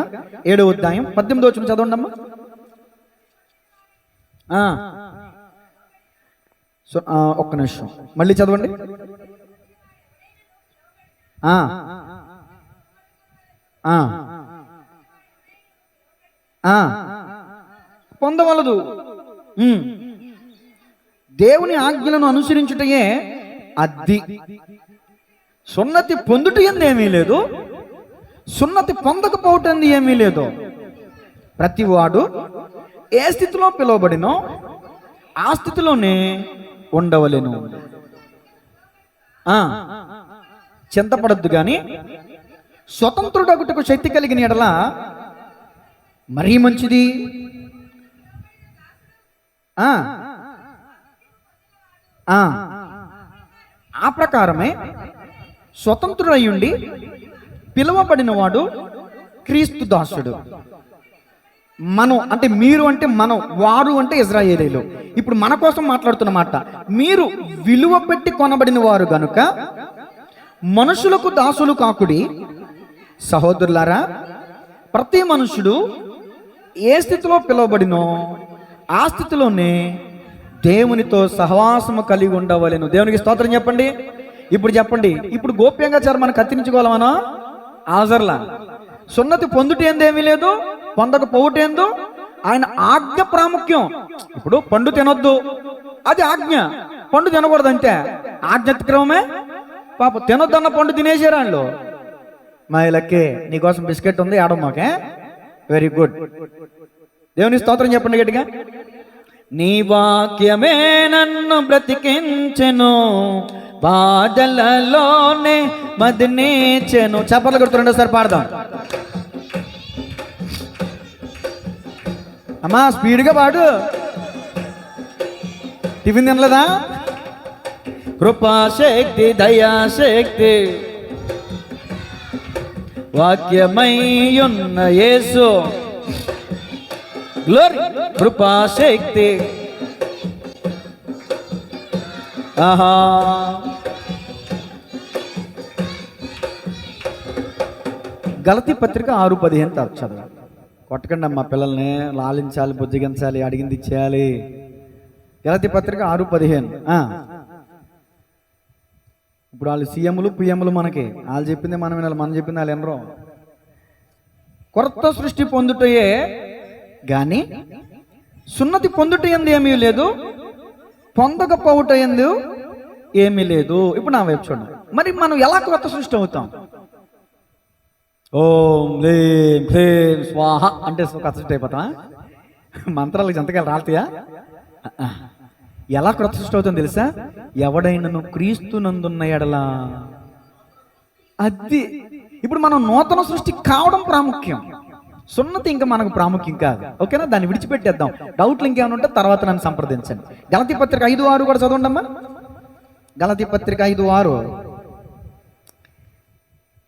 7వ అధ్యాయం 18వ వచనం చదవండి అమ్మా. ఒక్క నిమిషం మళ్ళీ చదవండి. పొందవలదు. దేవుని ఆజ్ఞలను అనుసరించుటయే అద్ది. సున్నతి పొందుట ఎందేమీ లేదు, సున్నతి పొందకపోవటం ఏమీ లేదు. ప్రతివాడు ఏ స్థితిలో పిలువబడినో ఆ స్థితిలోనే ఉండవలెను. చింతపడద్దు గాని స్వతంత్రుడగుటకు శక్తి కలిగిన ఎడల మరీ మంచిది. ఆ ప్రకారమే స్వతంత్రుడయ్యుండి పిలువబడిన వాడు క్రీస్తు దాసుడు. మనం అంటే మీరు అంటే మనం, వారు అంటే ఇజ్రాయేలీలు. ఇప్పుడు మన కోసం మాట్లాడుతున్నమాట. మీరు విలువ పెట్టి కొనబడిన వారు గనుక మనుషులకు దాసులు కాకుడి. సహోదరులారా, ప్రతి మనుషుడు ఏ స్థితిలో పిలువబడినో ఆ స్థితిలోనే దేవునితో సహవాసము కలిగి ఉండవలెను. దేవునికి స్తోత్రం చెప్పండి. ఇప్పుడు చెప్పండి, ఇప్పుడు గోప్యంగా మనం కత్తిరించుకోవాలమనో ఆజర్లా. సున్నతి పొందుటేందేమీ లేదు, పొందకపోవుటేందు. ఆయన ఆజ్ఞ ప్రాముఖ్యం. ఇప్పుడు పండు తినొద్దు, అది ఆజ్ఞ. పండు తినకూడదు అంటే ఆజ్ఞాతిక్రమమే. పాప తినొద్దన్న పండు తినేసారు వాళ్ళు. మా ఇళ్ళకే నీకోసం బిస్కెట్ ఉంది, ఆడమ్మాకే. Very good. దేవుని స్తోత్రం చెప్పండి గట్టిగా. నీ వాక్యమే నన్ను బ్రతికించెను, బాధలలోనే మదినేచెను. చప్పట్లు కొడుతూ రెండోసారి పాడదాం. అమ్మా స్పీడ్గా పాడు. టిఫిన్ తినలేదా? కృపాశక్తి దయాశక్తి వాక్యమయ్యున్న యేసు. గ్లోరీ. కృపాశక్తి. ఆహా. గలతీ పత్రిక 6:15 చదవండి. కొట్టకండి అమ్మా పిల్లల్ని. లాలించాలి, బుజ్జగించాలి, అడిగింది ఇచ్చేయాలి. గలతీ పత్రిక 6:15. ఇప్పుడు వాళ్ళు సీఎంలు పిఎంలు, మనకి వాళ్ళు చెప్పింది మనం వినాలి, మనం చెప్పింది వాళ్ళు వినరు. కొత్త సృష్టి పొందుటయే గాని సున్నతి పొందుట ఎందు ఏమీ లేదు, పొందకపోవుట ఎందు ఏమీ లేదు. ఇప్పుడు నా వైపు చూడండి. మరి మనం ఎలా కొత్త సృష్టి అవుతాం? ఓం లేం హ్లేం స్వాహ అంటే కొత్త సృష్టి అయిపోతామా? మంత్రాలకు జంతకాలు రాలుతాయా? ఎలా కొత్త సృష్టి అవుతుందో తెలుసా? ఎవడైనను క్రీస్తునందున్న ఎడలా. అది ఇప్పుడు మనం నూతన సృష్టి కావడం ప్రాముఖ్యం. సున్నతి ఇంకా మనకు ప్రాముఖ్యం కాదు. ఓకేనా? దాన్ని విడిచిపెట్టేద్దాం. డౌట్లు ఇంకేమైనా ఉంటే తర్వాత నన్ను సంప్రదించండి. గలతీ పత్రిక 5:6 కూడా చదవండి అమ్మా. గలతీ పత్రిక 5:6.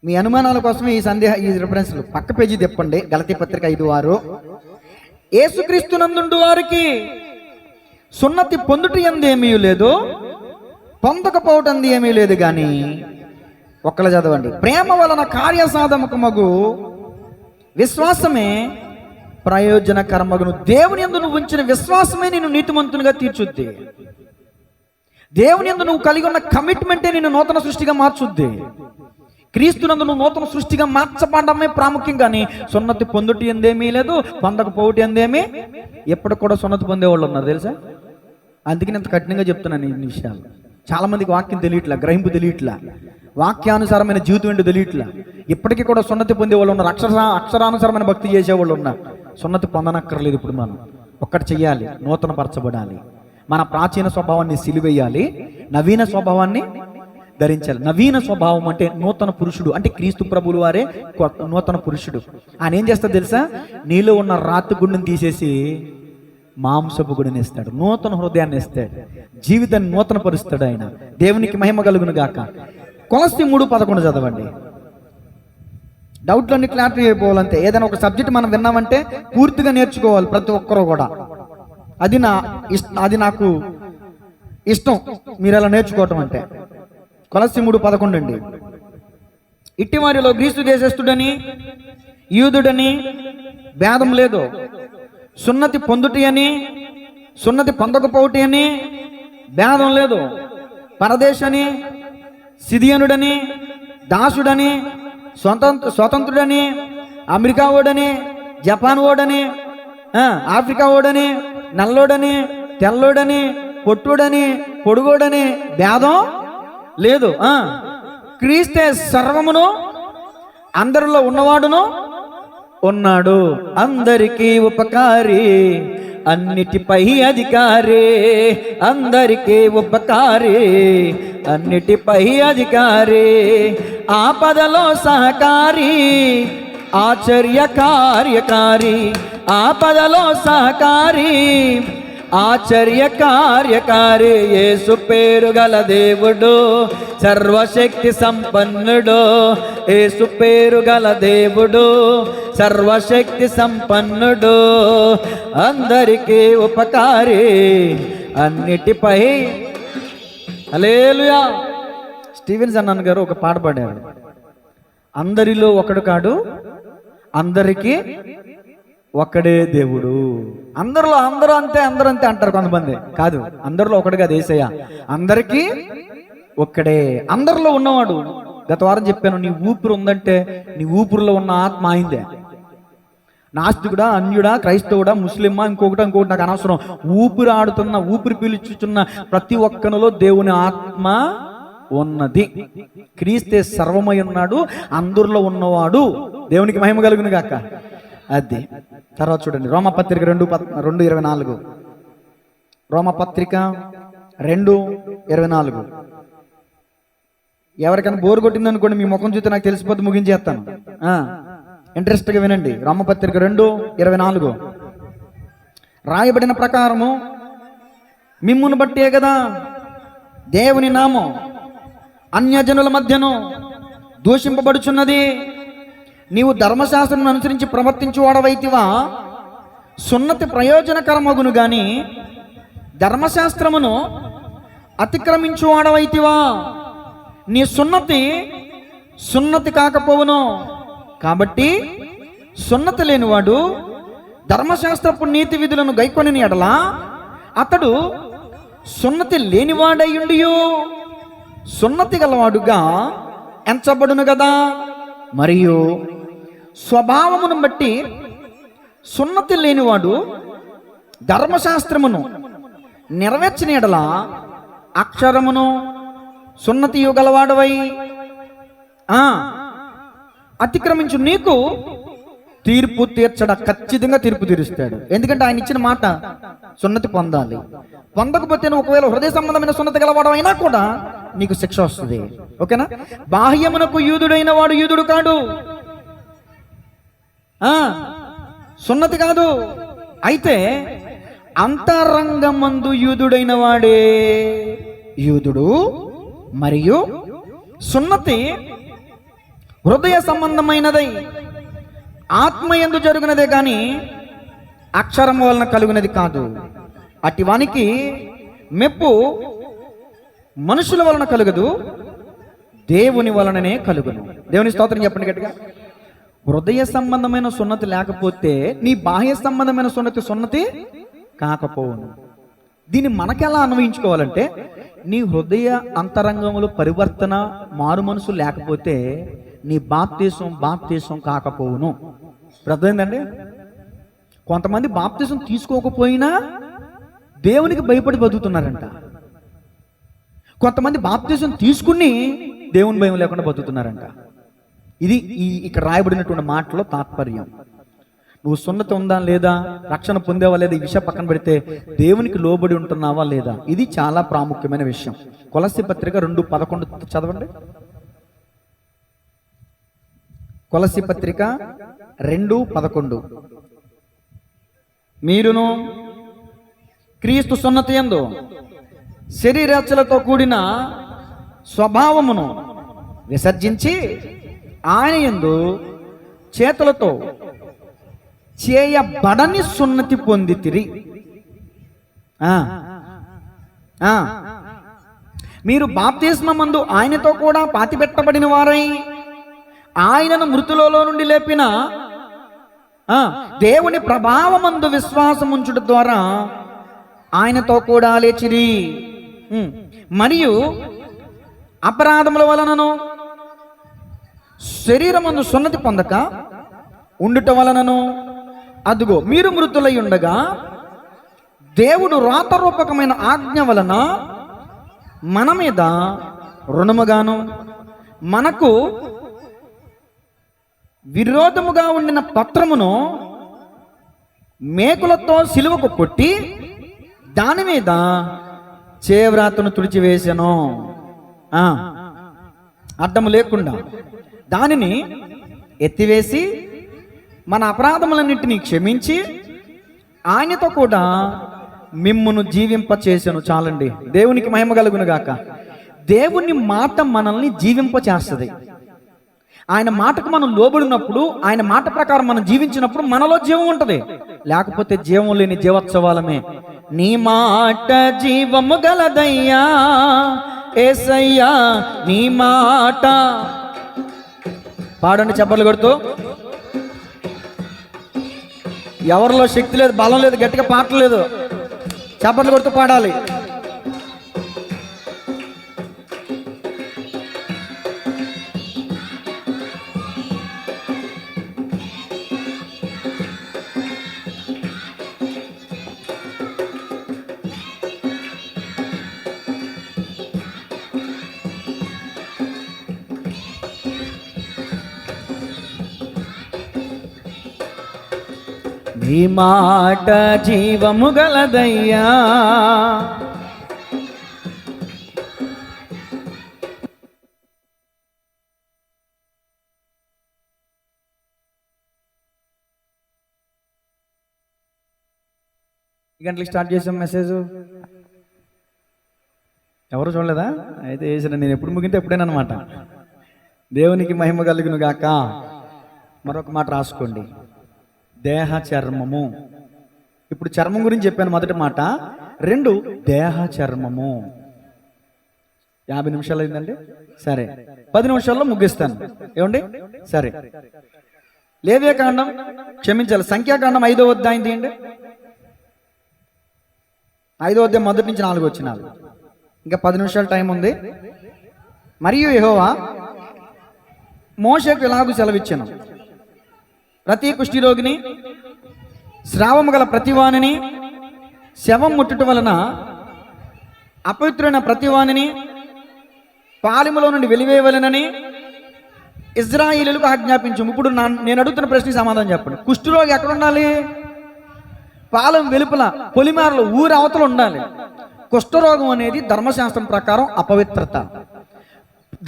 మీ అనుమానాల కోసం ఈ రిఫరెన్స్లు పక్క పేజీ తిప్పండి. గలతీ పత్రిక 5:6. యేసుక్రీస్తునందుండు వారికి సున్నతి పొందుట యందు ఏమీ లేదు, పొందకపోవటం ఏమీ లేదు గాని ఒక్కళ్ళు చదవండి. ప్రేమ వలన కార్యసాధముకమగు విశ్వాసమే ప్రయోజనకరమగును. దేవుని యందు నువ్వు ఉంచిన విశ్వాసమే నిన్ను నీతిమంతునిగా తీర్చుద్ది. దేవుని యందు నువ్వు కలిగి ఉన్న కమిట్మెంటే నిన్ను నూతన సృష్టిగా మార్చుద్ది. క్రీస్తునందు నువ్వు నూతన సృష్టిగా మార్చబడమే ప్రాముఖ్యం. కానీ సున్నతి పొందుట ఎందేమీ లేదు, పొందకపోవటం ఎందేమీ. ఎప్పుడు కూడా సున్నతి పొందేవాళ్ళు ఉన్నారు తెలుసా? అందుకే నేను కఠినంగా చెప్తున్నాను ఈ విషయాలు. చాలా మందికి వాక్యం తెలియట్లా, గ్రహింపు తెలియట్లా, వాక్యానుసారమైన జీవితం ఏంటో తెలియట్లా. ఇప్పటికీ కూడా సున్నతి పొందేవాళ్ళు ఉన్నారు, అక్షరానుసారమైన భక్తి చేసేవాళ్ళు ఉన్నారు. సున్నతి పొందనక్కర్లేదు. ఇప్పుడు మనం ఒక్కటి చెయ్యాలి, నూతన పరచబడాలి. మన ప్రాచీన స్వభావాన్ని సిలివేయాలి, నవీన స్వభావాన్ని ధరించాలి. నవీన స్వభావం అంటే నూతన పురుషుడు, అంటే క్రీస్తు ప్రభువుల వారే నూతన పురుషుడు. ఆయన ఏం చేస్తాడు తెలుసా? నీలో ఉన్న రాతి గుండెని తీసేసి మాంసపు గుడిని ఇస్తాడు, నూతన హృదయాన్ని ఇస్తాడు, జీవితాన్ని నూతన పరుస్తాడు ఆయన. దేవునికి మహిమ కలుగును గాక. కొలస్సీ 3:11 చదవండి. డౌట్లన్నీ క్లారిటీ అయిపోవాలంటే. ఏదైనా ఒక సబ్జెక్ట్ మనం విన్నామంటే పూర్తిగా నేర్చుకోవాలి ప్రతి ఒక్కరూ కూడా. అది నాకు ఇష్టం, మీరు అలా నేర్చుకోవటం అంటే. కొలస్సీ 3:11 అండి. ఇట్టి వారిలో గ్రీస్తు దేశస్థుడని యూదుడని భేదం లేదు, సున్నతి పొందుటి అని సున్నతి పొందకపోవటి అని భేదం లేదు. పరదేశని, సిదియనుడని, దాసుడని, స్వతంత్రుడని, అమెరికా ఓడని, జపాన్ ఓడని, ఆఫ్రికా ఓడని, నల్లోడని, తెల్లోడని, పొట్టుడని, పొడుగోడని భేదం లేదు. క్రీస్తే సర్వమును, అందరిలో ఉన్నవాడును ఉన్నాడు. అందరికీ ఉపకారి, అన్నిటిపై అధికారి. అందరికీ ఉపకారి, అన్నిటిపై అధికారి. ఆపదలో సహకారి, ఆశ్చర్య కార్యకారి. ఆపదలో సహకారి, ఆశ్చర్య కార్యకారి. యేసు పేరు గల దేవుడు, సర్వశక్తి సంపన్నుడు. యేసు పేరు గల దేవుడు, సర్వశక్తి సంపన్నుడు. అందరికీ ఉపకారి, అన్నిటిపై. హల్లెలూయా. స్టీవెన్స్ అన్నాన్ గారు ఒక పాట పాడారు. అందరిలో ఒకడు కాడు, అందరికీ ఒక్కడే దేవుడు. అందరిలో అందరూ అంతే, అందరూ అంతే అంటారు కొంతమంది. కాదు, అందరిలో ఒకడు కాదు యేసయ్య, అందరికీ ఒక్కడే. అందరిలో ఉన్నవాడు. గత వారం చెప్పాను, నీ ఊపిరి ఉందంటే నీ ఊపిరిలో ఉన్న ఆత్మ ఆయనదే. నాస్తికుడా, అన్యుడా, క్రైస్తవుడా, ముస్లిమా, ఇంకొకటి నాకు అనవసరం. ఊపిరి ఆడుతున్న, ఊపిరి పీల్చుచున్న ప్రతి ఒక్కరిలో దేవుని ఆత్మ ఉన్నది. క్రీస్తే సర్వమై ఉన్నాడు, అందరిలో ఉన్నవాడు. దేవునికి మహిమ కలుగును గాక. అది తర్వాత చూడండి, రోమపత్రిక 2:24. రోమపత్రిక 2:24. ఎవరికైనా బోరు కొట్టింది అనుకోండి, మీ ముఖం చూస్తే నాకు తెలిసిపోతే ముగించేస్తాను. ఇంట్రెస్ట్గా వినండి. రోమపత్రిక 2:24 రాయబడిన ప్రకారము మిమ్మును బట్టే కదా దేవుని నామం అన్యజనుల మధ్యను దూషింపబడుచున్నది. నీవు ధర్మశాస్త్రం అనుసరించి ప్రవర్తించువాడవైతివా? సున్నతి ప్రయోజనకరమగును గాని ధర్మశాస్త్రమును అతిక్రమించువాడవైతివా? నీ సున్నతి కాకపోవును. కాబట్టి సున్నతి లేనివాడు ధర్మశాస్త్రపు నీతి విధులను గైకొని ఎడల అతడు సున్నతి లేనివాడయ్యుండియు సున్నతి గలవాడుగా ఎంచబడును కదా. మరియు స్వభావమును బట్టి సున్నతి లేనివాడు ధర్మశాస్త్రమును నెరవేర్చిన ఎడల అక్షరమును సున్నతి గలవాడవై అతిక్రమించు నీకు తీర్పు తీర్చడ, ఖచ్చితంగా తీర్పు తీరుస్తాడు. ఎందుకంటే ఆయన ఇచ్చిన మాట సున్నతి పొందాలి. పొందకపోతే ఒకవేళ హృదయ సంబంధమైన సున్నతి గలవాడు అయినా కూడా నీకు శిక్ష వస్తుంది. ఓకేనా? బాహ్యమునకు యూదుడైన వాడు యూదుడు కాడు, సున్నతి కాదు. అయితే అంతరంగమందు యూదుడైన వాడే యూదుడు. మరియు సున్నతి హృదయ సంబంధమైనదై ఆత్మయందు జరుగునదే కానీ అక్షరము వలన కలుగునది కాదు. అట్టి వానికి మెప్పు మనుషుల వలన కలుగదు, దేవుని వలననే కలుగును. దేవుని స్తోత్రం చెప్పండి గట్టిగా. హృదయ సంబంధమైన సున్నతి లేకపోతే నీ బాహ్య సంబంధమైన సున్నతి కాకపోవును. దీన్ని మనకెలా అన్వయించుకోవాలంటే, నీ హృదయ అంతరంగంలో పరివర్తన, మారు మనసు లేకపోతే నీ బాప్తీసం కాకపోవును. అర్థమైందండి? కొంతమంది బాప్తీసం తీసుకోకపోయినా దేవునికి భయపడి బతుకుతున్నారంట. కొంతమంది బాప్తీసం తీసుకుని దేవుని భయం లేకుండా బతుకుతున్నారంట. ఇది ఇక్కడ రాయబడినటువంటి మాటలో తాత్పర్యం. నువ్వు సున్నతి ఉందా లేదా, రక్షణ పొందేవా లేదా, ఈ విషయం పక్కన పెడితే దేవునికి లోబడి ఉంటున్నావా లేదా, ఇది చాలా ప్రాముఖ్యమైన విషయం. కొలస్సీ పత్రిక 2:11 చదవండి. కొలస్సీ పత్రిక 2:11. మీరును క్రీస్తు సున్నతి యందు శరీరచలతో కూడిన స్వభావమును విసర్జించి ఆయన యందు చేతులతో చేయబడని సున్నతి పొందితిరి. మీరు బాప్తిస్మమందు ఆయనతో కూడా పాతిపెట్టబడిన వారై ఆయనను మృతులలో నుండి లేపిన దేవుని ప్రభావమందు విశ్వాసముంచుట ద్వారా ఆయనతో కూడా లేచిరి. మరియు అపరాధముల వలనను శరీరమందు సున్నతి పొందక ఉండుట వలనను అదుగో మీరు మృతులై ఉండగా దేవుడు రాతరూపకమైన ఆజ్ఞ వలన మన మీద రుణముగాను మనకు విరోధముగా ఉండిన పత్రమును మేకులతో సిలువకు కొట్టి దాని మీద చేవ్రాతను తుడిచివేసెను. అడ్డము లేకుండా దానిని ఎత్తివేసి మన అపరాధములన్నింటినీ క్షమించి ఆయనతో కూడా మిమ్మును జీవింపచేసెను. చాలండి, దేవునికి మహిమ కలుగును గాక. దేవుని మాట మనల్ని జీవింపచేస్తుంది. ఆయన మాటకు మనం లోబడినప్పుడు, ఆయన మాట ప్రకారం మనం జీవించినప్పుడు మనలో జీవం ఉంటుంది. లేకపోతే జీవం లేని జీవోత్సవాలమే. నీ మాట జీవము గలదయ్యా యేసయ్యా, నీ మాట. పాడండి చప్పట్లు కొడుతూ. ఎవరిలో శక్తి లేదు, బలం లేదు, గట్టిగా పాటలేదు, చప్పట్లు కొడుతూ పాడాలి. నీ మాట జీవము గలదయ్యా. గంటలకు స్టార్ట్ చేసాం మెసేజ్. ఎవరు చూడలేదా? అయితే వేసిన నేను ఎప్పుడు ముగింటే ఎప్పుడైనా అనమాట. దేవునికి మహిమ కలుగును గాక. మరొక మాట రాసుకోండి, దేహ చర్మము. ఇప్పుడు చర్మం గురించి చెప్పాను మొదటి మాట. 2 దేహ చర్మము. 50 నిమిషాలు అయిందండి. సరే, 10 నిమిషాల్లో ముగిస్తాను. ఏమండి? సరే, లేవియాకాండం క్షమించాలి, సంఖ్యాకాండం 5వ అధ్యాయం తీయండి. 5వ అధ్యాయం మొదటి నుంచి 4 వచనాలు. ఇంకా 10 నిమిషాలు టైం ఉంది. మరియు యెహోవా మోషేకు ఇలాగూ సెలవిచ్చాను, ప్రతి కుష్ఠిరోగిని, స్రావము గల ప్రతివానిని, శవం ముట్టుట వలన అపవిత్రుడైన ప్రతివానిని పాలెములో నుండి వెలివేయవలెనని ఇజ్రాయేలులకు ఆజ్ఞాపించు. ఇప్పుడు నేను అడుగుతున్న ప్రశ్నకి సమాధానం చెప్పండి. కుష్ఠరోగి ఎక్కడ ఉండాలి? పాలెం వెలుపల పొలిమారలో ఊరి అవతల ఉండాలి. కుష్ఠరోగం అనేది ధర్మశాస్త్రం ప్రకారం అపవిత్రత.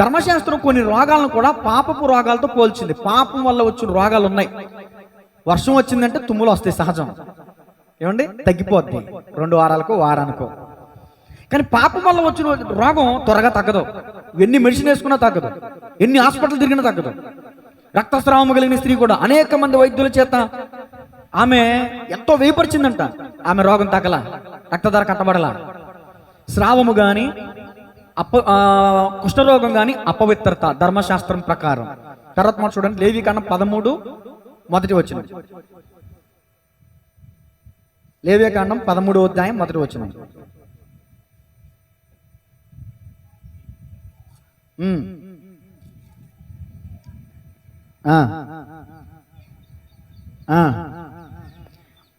ధర్మశాస్త్రం కొన్ని రోగాలను కూడా పాపపు రోగాలతో పోల్చింది. పాపం వల్ల వచ్చిన రోగాలు ఉన్నాయి. వర్షం వచ్చిందంటే తుమ్ములు వస్తాయి, సహజం. ఏమండి? తగ్గిపోద్ది 2 వారాలకో వారానికో. కానీ పాపం వల్ల వచ్చిన రోగం త్వరగా తగ్గదు. ఎన్ని మెడిసిన్ వేసుకున్నా తగ్గదు, ఎన్ని హాస్పిటల్ తిరిగినా తగ్గదు. రక్తస్రావం కలిగిన స్త్రీ కూడా అనేక మంది వైద్యుల చేత ఆమె ఎంతో వేయపరిచిందంట. ఆమె రోగం తగ్గల, రక్తధార కట్టబడలా. స్రావము కానీ కుష్ఠరోగం కానీ అపవిత్రత ధర్మశాస్త్రం ప్రకారం. తర్వాత మాట చూడండి, లేవికాండం 13 మొదటి వచనం. లేవియాకాండం 13వ అధ్యాయం మొదటి వచనం.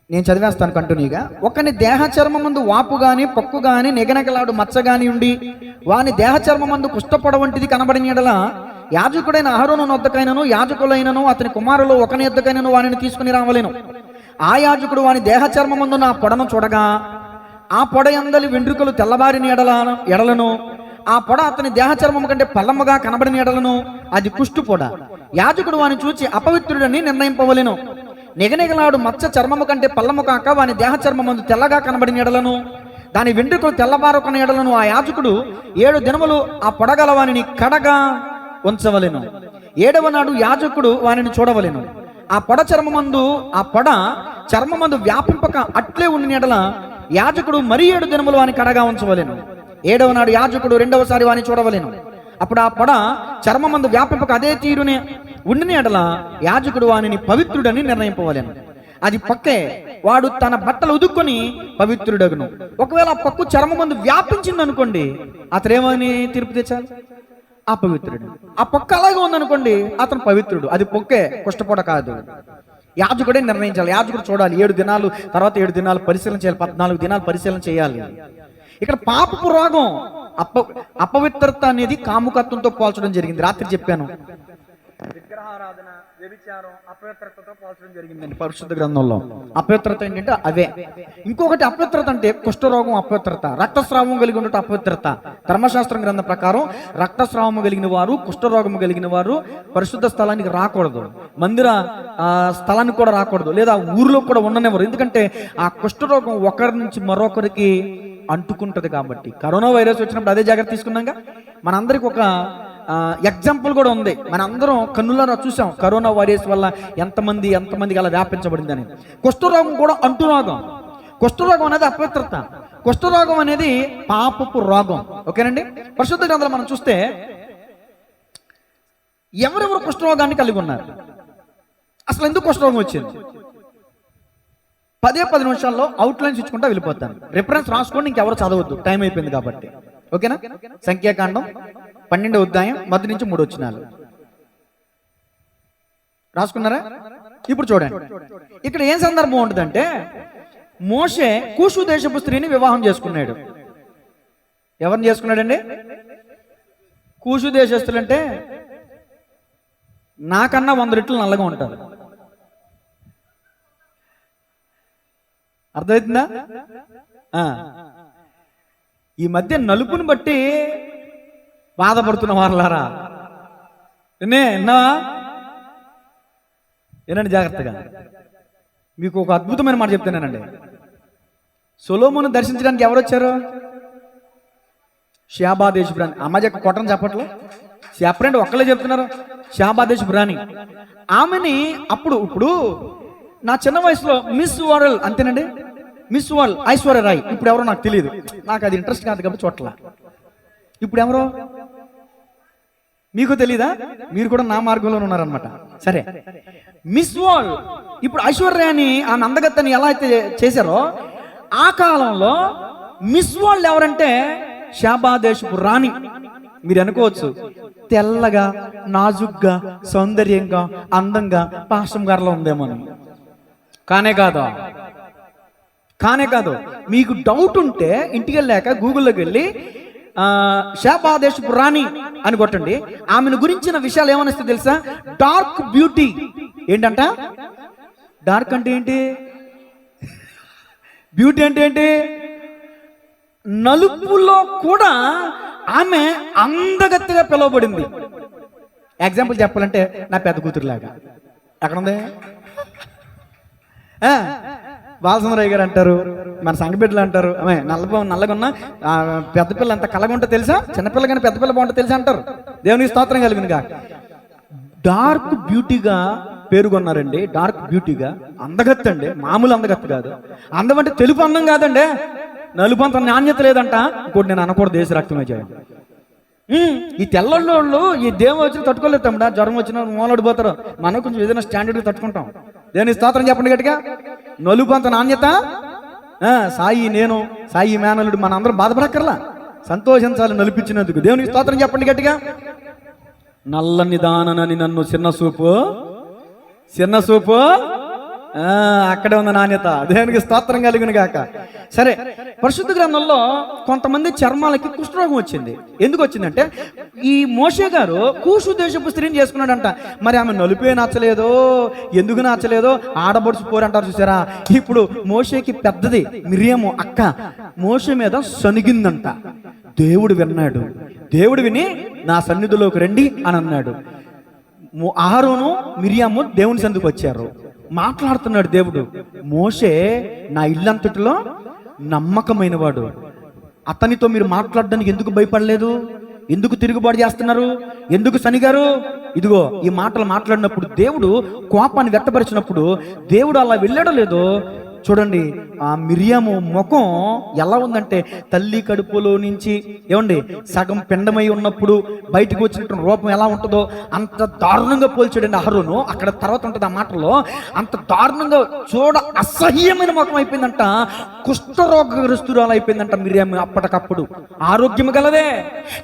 నేను చదివేస్తాను కంటిన్యూగా. ఒకని దేహ చర్మమందు వాపు గాని, పొక్కు గాని, నెగనెగలాడు మచ్చ గాని ఉండి వాని దేహ చర్మమందు కుష్ఠపొడ వంటిది కనబడిన యెడల యాజకుడైన అహరోను వద్దకైనను, యాజకులైనను అతని కుమారులు ఒకని యొద్దకైనను వానిని తీసుకుని రావలేను. ఆ యాజకుడు వాని దేహ చర్మమందు నా పొడను చూడగా ఆ పొడ యందలి వెంట్రుకలు తెల్లబారిన ఎడలను, ఆ పొడ అతని దేహ చర్మము కంటే పల్లముగా కనబడిన ఎడలను అది కుష్టు పొడ. యాజకుడు వాని చూచి అపవిత్రుడని నిర్ణయింపవలెను. నిగనిగలాడు మచ్చ చర్మము కంటే పల్లము కాక వాని దేహ చర్మమందు తెల్లగా కనబడిన ఎడలను, దాని వెంట్రుకలు తెల్లబారుకున్న ఎడలను ఆ యాజకుడు 7 దినములు ఆ పొడగల వానిని కడగా ఉంచవలెను. 7వ నాడు యాజకుడు వానిని చూడవలెను. ఆ పొడ చర్మమందు వ్యాపింపక అట్లే ఉండిన ఎడల యాజకుడు మరి 7 దినములు వాని కడగా ఉంచవలెను. 7వ నాడు యాజకుడు 2వసారి వాని చూడవలెను. అప్పుడు ఆ పొడ చర్మమందు వ్యాపింపక అదే తీరునే ఉండిన ఎడల యాజకుడు వానిని పవిత్రుడని నిర్ణయింపవలెను. అది పక్కే వాడు తన బట్టలు ఉదుక్కొని పవిత్రుడగును. ఒకవేళ ఆ పొక్కు చర్మమందు వ్యాపించింది అనుకోండి, అతనేమని తీర్పు తెచ్చాలి? అపవిత్రుడు. ఆ పొక్క అలాగే ఉందనుకోండి, అతను పవిత్రుడు. అది పొక్కే, కుష్ఠపోట కాదు. యాజకుడే నిర్ణయించాలి. యాజకుడు చూడాలి. 7 దినాలు, తర్వాత 7 దినాలు పరిశీలన చేయాలి, 14 దినాలు పరిశీలన చేయాలి. ఇక్కడ పాపపు రోగం, అపవిత్రత అనేది కాముకత్వంతో పోల్చడం జరిగింది. రాత్రి చెప్పాను, విగ్రహారాధన, వ్యభిచారం అపవిత్రతతో పోల్చడం జరిగిందండి పరిశుద్ధ గ్రంథంలో. అపవిత్రత ఏంటంటే అవే. ఇంకొకటి అపవిత్రత అంటే కుష్ఠరోగం అపవిత్రత, రక్తస్రావం కలిగి ఉండటం అపవిత్రత. ధర్మశాస్త్రం గ్రంథం ప్రకారం రక్తస్రావం కలిగిన వారు, కుష్ఠరోగం కలిగిన వారు పరిశుద్ధ స్థలానికి రాకూడదు, మందిర స్థలానికి కూడా రాకూడదు, లేదా ఊరిలో కూడా ఉండనివ్వరు. ఎందుకంటే ఆ కుష్ఠరోగం ఒకరి నుంచి మరొకరికి అంటుకుంటది కాబట్టి. కరోనా వైరస్ వచ్చినప్పుడు అదే జాగ్రత్త తీసుకున్నాక మనందరికి ఒక ఎగ్జాంపుల్ కూడా ఉంది. మనందరం కన్నులారా చూసాం కరోనా వైరస్ వల్ల ఎంతమందికి అలా వ్యాపించబడిందని. కుష్ఠరోగం కూడా అంటురోగం. కుష్ఠరోగం అనేది అపవిత్రత, కుష్ఠరోగం అనేది పాపపు రోగం. ఓకేనండి. పరిశుద్ధ గ్రంథంలో మనం చూస్తే ఎవరెవరు కుష్ఠరోగాన్ని కలిగి ఉన్నారు, అసలు ఎందుకు కుష్ఠరోగం వచ్చింది? 10 నిమిషాల్లో అవుట్లైన్స్ ఇచ్చుకుంటా వెళ్ళిపోతాను. రిఫరెన్స్ రాసుకోండి, ఇంకెవరు చదవద్దు, టైం అయిపోయింది కాబట్టి. ఓకేనా? సంఖ్యాకాండం 12వ అధ్యాయం 1 నుంచి 3 వచనాలు రాసుకున్నారా? ఇప్పుడు చూడండి, ఇక్కడ ఏం సందర్భం ఉంటుందంటే, మోషే కూషు దేశపు స్త్రీని వివాహం చేసుకున్నాడు. ఎవరిని చేసుకున్నాడండి? కూషు దేశస్తులంటే నాకన్నా 100 రెట్లు నల్లగా ఉంటారు. అర్థమవుతుందా? ఈ మధ్య నలుపుని బట్టి బాధపడుతున్న వాళ్ళారా విన్నావా? వినండి జాగ్రత్తగా. మీకు ఒక అద్భుతమైన మాట చెప్తానండి. సొలొమోను దర్శించడానికి ఎవరు వచ్చారు? షాబాదేశు రాణి. అమ్మాయి కొట్టని చెప్పట్లు, చెప్పండి, ఒక్కలే చెప్తున్నారు. షాబాదేశు రాణి ఆమెని ఇప్పుడు నా చిన్న వయసులో మిస్ వరల్డ్, అంతేనండి, మిస్ వరల్డ్ ఐశ్వర్య రాయ్. ఇప్పుడు ఎవరో నాకు తెలియదు, నాకు అది ఇంట్రెస్ట్ కాదు కాబట్టి చోట్ల. ఇప్పుడు ఎవరో మీకు తెలీదా? మీరు కూడా నా మార్గంలో ఉన్నారనమాట. సరే, మిస్ వరల్డ్ ఇప్పుడు ఐశ్వర్యాన్ని, ఆమె అందగత్తని ఎలా అయితే చేశారో, ఆ కాలంలో మిస్ వరల్డ్ ఎవరంటే షాబాదేశపు రాణి. మీరు అనుకోవచ్చు, తెల్లగా, నాజుగ్గా, సౌందర్యంగా, అందంగా పాస్టమ్ గారిలో ఉందేమో అని. కానే కాదు. మీకు డౌట్ ఉంటే ఇంటికి వెళ్ళాక గూగుల్లోకి వెళ్ళి షాబాదేశపు రాణి అని కొట్టండి. ఆమెను గురించిన విషయాలు ఏమనిస్తే తెలుసా? Dark beauty. ఏంటంట? డార్క్ అంటే ఏంటి? బ్యూటీ అంటే ఏంటి? నలుపులో కూడా ఆమె అందగత్తెగా పిలువబడింది. ఎగ్జాంపుల్ చెప్పాలంటే నా పెద్ద కూతురులాగా. ఎక్కడుంది? బాలసుందరయ్య గారు అంటారు, మన సంగబిడ్డలు అంటారు, నల్లగా ఉన్న పెద్ద పిల్ల అంత కలగా ఉంటే తెలుసా, చిన్నపిల్ల కానీ పెద్ద పిల్ల బాగుంటే తెలుసా అంటారు. దేవునికి స్తోత్రం కలిగినగా. డార్క్ బ్యూటీగా పేరుగొన్నారండి. డార్క్ బ్యూటీగా అందగత్తు అండి, మామూలు అందగత్తు కాదు. అందం అంటే తెలుపు అందం కాదండి, నలుపు అంత నాణ్యత లేదంట. ఇంకోటి నేను అనకూడదు, దేశ రక్తమే చేయం. ఈ తెల్లోళ్ళు ఈ దేవం వచ్చి తట్టుకోలేదు తమ్ముడా. జ్వరం వచ్చిన మూలడిపోతారు, మనం కొంచెం ఏదైనా స్టాండర్డ్గా తట్టుకుంటాం. దేవుని స్తోత్రం చెప్పండి గట్టిగా. నలుపు అంత నాణ్యత. సాయి నేను, సాయి మేనలుడు, మన అందరం బాధపడక్కర్లా, సంతోషించాలి నలిపించినందుకు. దేవునికి స్తోత్రం చెప్పండి గట్టిగా. నల్లని దానని నన్ను చిన్న సూపు అక్కడే ఉన్న నాణ్యత. దేవునికి స్తోత్రం కలిగిన గాక. సరే, పరిశుద్ధ గ్రంథంలో కొంతమంది చర్మాలకి కుష్ఠరోగం వచ్చింది. ఎందుకు వచ్చిందంటే, ఈ మోషే గారు కూషు దేశపు స్త్రీని చేసుకున్నాడంట. మరి ఆమె నలుపే నచ్చలేదో, ఎందుకు నచ్చలేదో ఆడబడుచు పోరంటారు చూసారా. ఇప్పుడు మోషేకి పెద్దది మిరియాము అక్క మోషే మీద సనిగిందంట. దేవుడు విన్నాడు. దేవుడు విని నా సన్నిధిలోకి రండి అని అన్నాడు. అహరోను మిరియాము దేవుని సన్నిధికి వచ్చారు. మాట్లాడుతున్నాడు దేవుడు. మోషే నా ఇల్లంతటిలో నమ్మకమైన వాడు, అతనితో మీరు మాట్లాడడానికి ఎందుకు భయపడలేదు? ఎందుకు తిరుగుబాటు చేస్తున్నారు? ఎందుకు సనిగారు? ఇదిగో ఈ మాటలు మాట్లాడినప్పుడు దేవుడు కోపాన్ని వ్యక్తపరిచినప్పుడు దేవుడు అలా వెళ్ళాడో లేదో చూడండి, ఆ మిరియాము ముఖం ఎలా ఉందంటే తల్లి కడుపులో నుంచి ఏమండి సగం పిండమై ఉన్నప్పుడు బయటకు వచ్చినటువంటి రూపం ఎలా ఉంటుందో అంత దారుణంగా పోల్చాడండి అహరోను. అక్కడ తర్వాత ఉంటుంది ఆ మాటలో, అంత దారుణంగా చూడ అసహ్యమైన ముఖం అయిపోయిందంట. కుష్ఠరోగగ్రస్తురాలు అయిపోయిందంట మిరియాము అప్పటికప్పుడు. ఆరోగ్యం గలదే,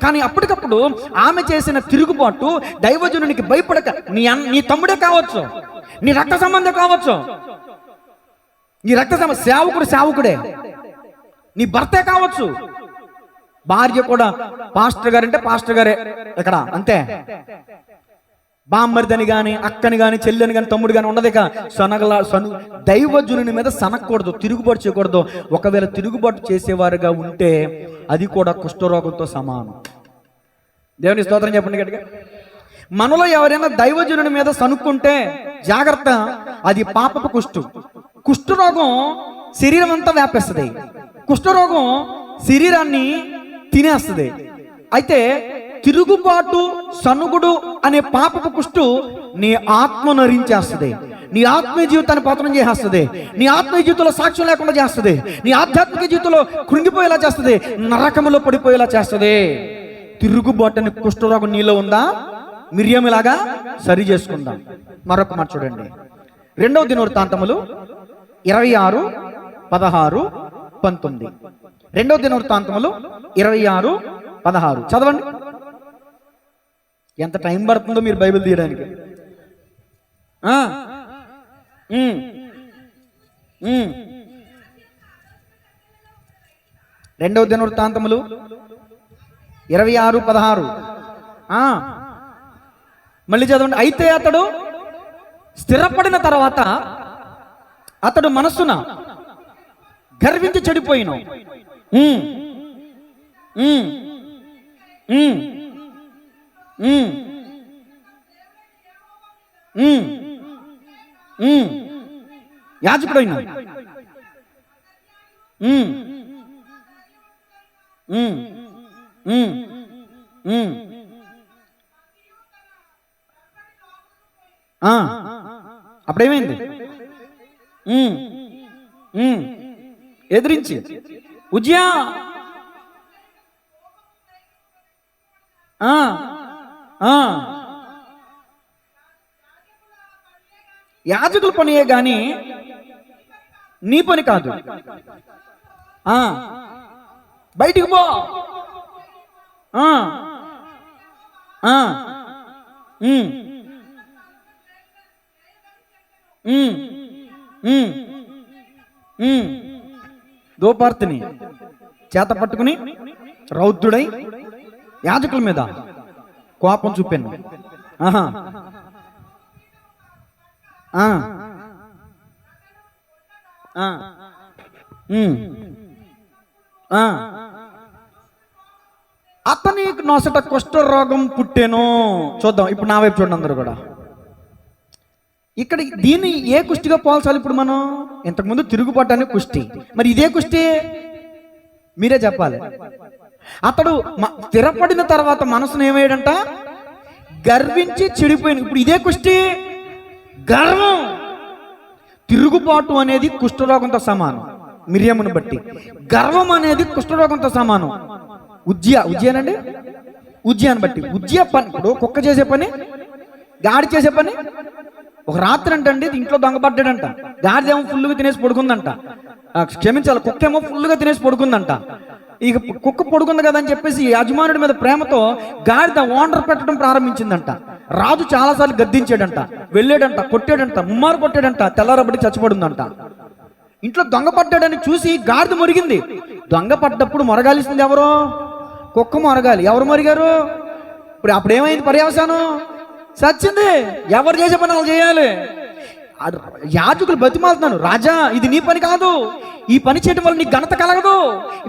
కానీ అప్పటికప్పుడు ఆమె చేసిన తిరుగుబాటు దైవజనునికి భయపడక, నీ తమ్ముడే కావచ్చు, నీ రక్త సంబంధం కావచ్చు, నీ సేవకుడే, నీ భర్తే కావచ్చు, భార్య కూడా పాస్టర్ గారంటే పాస్టర్ గారే ఇక్కడ అంతే. బామ్మరిదని గాని, అక్కని గాని, చెల్లిని గాని, తమ్ముడు గాని ఉండదు. ఇక దైవజనుని మీద సనక్కూడదు, తిరుగుబాటు చేయకూడదు. ఒకవేళ తిరుగుబాటు చేసేవారుగా ఉంటే అది కూడా కుష్ఠరోగంతో సమానం. దేవుని స్తోత్రం చెప్పండి గట్టిగా. మనలో ఎవరైనా దైవజనుని మీద సనుక్కుంటే జాగ్రత్త, అది పాపపు కుష్ఠరోగం శరీరం అంతా వ్యాపిస్తుంది. కుష్ఠరోగం శరీరాన్ని తినేస్తుంది. అయితే తిరుగుబాటు, సనుగుడు అనే పాపపు కుష్టు నీ ఆత్మను నరించేస్తుంది, నీ ఆత్మీయ జీవితాన్ని పతనం చేసేస్తుంది, నీ ఆత్మీయ జీవితంలో సాక్ష్యం లేకుండా చేస్తుంది, నీ ఆధ్యాత్మిక జీవితంలో కృంగిపోయేలా చేస్తుంది, నరకములో పడిపోయేలా చేస్తుంది. తిరుగుబాటు అనే కుష్ఠరోగం నీలో ఉందా? మిరియాములాగా సరి చేసుకుందాం. మరొక మాట చూడండి, 2వ దినవృత్తాంతములు 26:16, 19. 2వ దినవృత్తాంతములు 26:16 చదవండి. ఎంత టైం పడుతుందో మీరు బైబిల్ తీయడానికి. 2వ దినవృత్తాంతములు 26:16 మళ్ళీ చదవండి. అయితే అతడు స్థిరపడిన తర్వాత అతడు మనస్సున గర్వించి చెడిపోయిన. యాజకుడైన అప్పుడేమైంది? ఎదిరించి ఉజ్జయా యాజకుల పనియే గాని నీ పని కాదు, బయటికి పో. దోపార్తిని చేత పట్టుకుని రౌద్రుడై యాజకుల మీద కోపం చూపాను. అతని నొసట కుష్ఠరోగం పుట్టెను. చూద్దాం ఇప్పుడు నా వైపు చూడండి అందరూ కూడా. ఇక్కడ దీన్ని ఏ కుష్టిగా పోల్చాలి ఇప్పుడు మనం? ఇంతకుముందు తిరుగుబాటానికి కుష్టి, మరి ఇదే కుష్టి మీరే చెప్పాలి. అతడు స్థిరపడిన తర్వాత మనసును ఏమయ్యాడంట? గర్వించి చెడిపోయింది. ఇప్పుడు ఇదే కుష్టి, గర్వం. తిరుగుబాటు అనేది కుష్ఠరోగంతో సమానం. మిరియామును బట్టి గర్వం అనేది కుష్ఠరోగంతో సమానం. ఉజ్జయానండి, ఉజ్జయాన్ని బట్టి ఉజ్జయ పని. ఇప్పుడు కుక్క చేసే పని, గాడి చేసే పని. ఒక రాత్రి అంటండి ఇంట్లో దొంగపడ్డాడంట. గాడిదేమో ఫుల్గా తినేసి పడుకుందంట. క్షమించాలి, కుక్క ఏమో ఫుల్గా తినేసి పడుకుందంట. ఇక కుక్క పడుకుంది కదా అని చెప్పేసి యజమానుడి మీద ప్రేమతో గాడిద ఓనర్ పెట్టడం ప్రారంభించిందంట. రాజు చాలాసార్లు గద్దించాడంట, వెళ్ళాడంట, కొట్టాడంట, ముమ్మారు కొట్టాడంట, తెల్లారబడి చచ్చిపడుందంట. ఇంట్లో దొంగ పడ్డాడని చూసి గాడిద మొరిగింది. దొంగ పడ్డప్పుడు మొరగాల్సింది ఎవరు? కుక్క మొరగాలి. ఎవరు మొరిగారు? ఇప్పుడు అప్పుడేమైంది పర్యవసానం? సచ్చింది. ఎవరు చేసే పని వాళ్ళు చేయాలి. యాజకులు బతిమాలుతున్నాను, రాజా ఇది నీ పని కాదు, ఈ పని చేయడం వల్ల నీకు ఘనత కలగదు,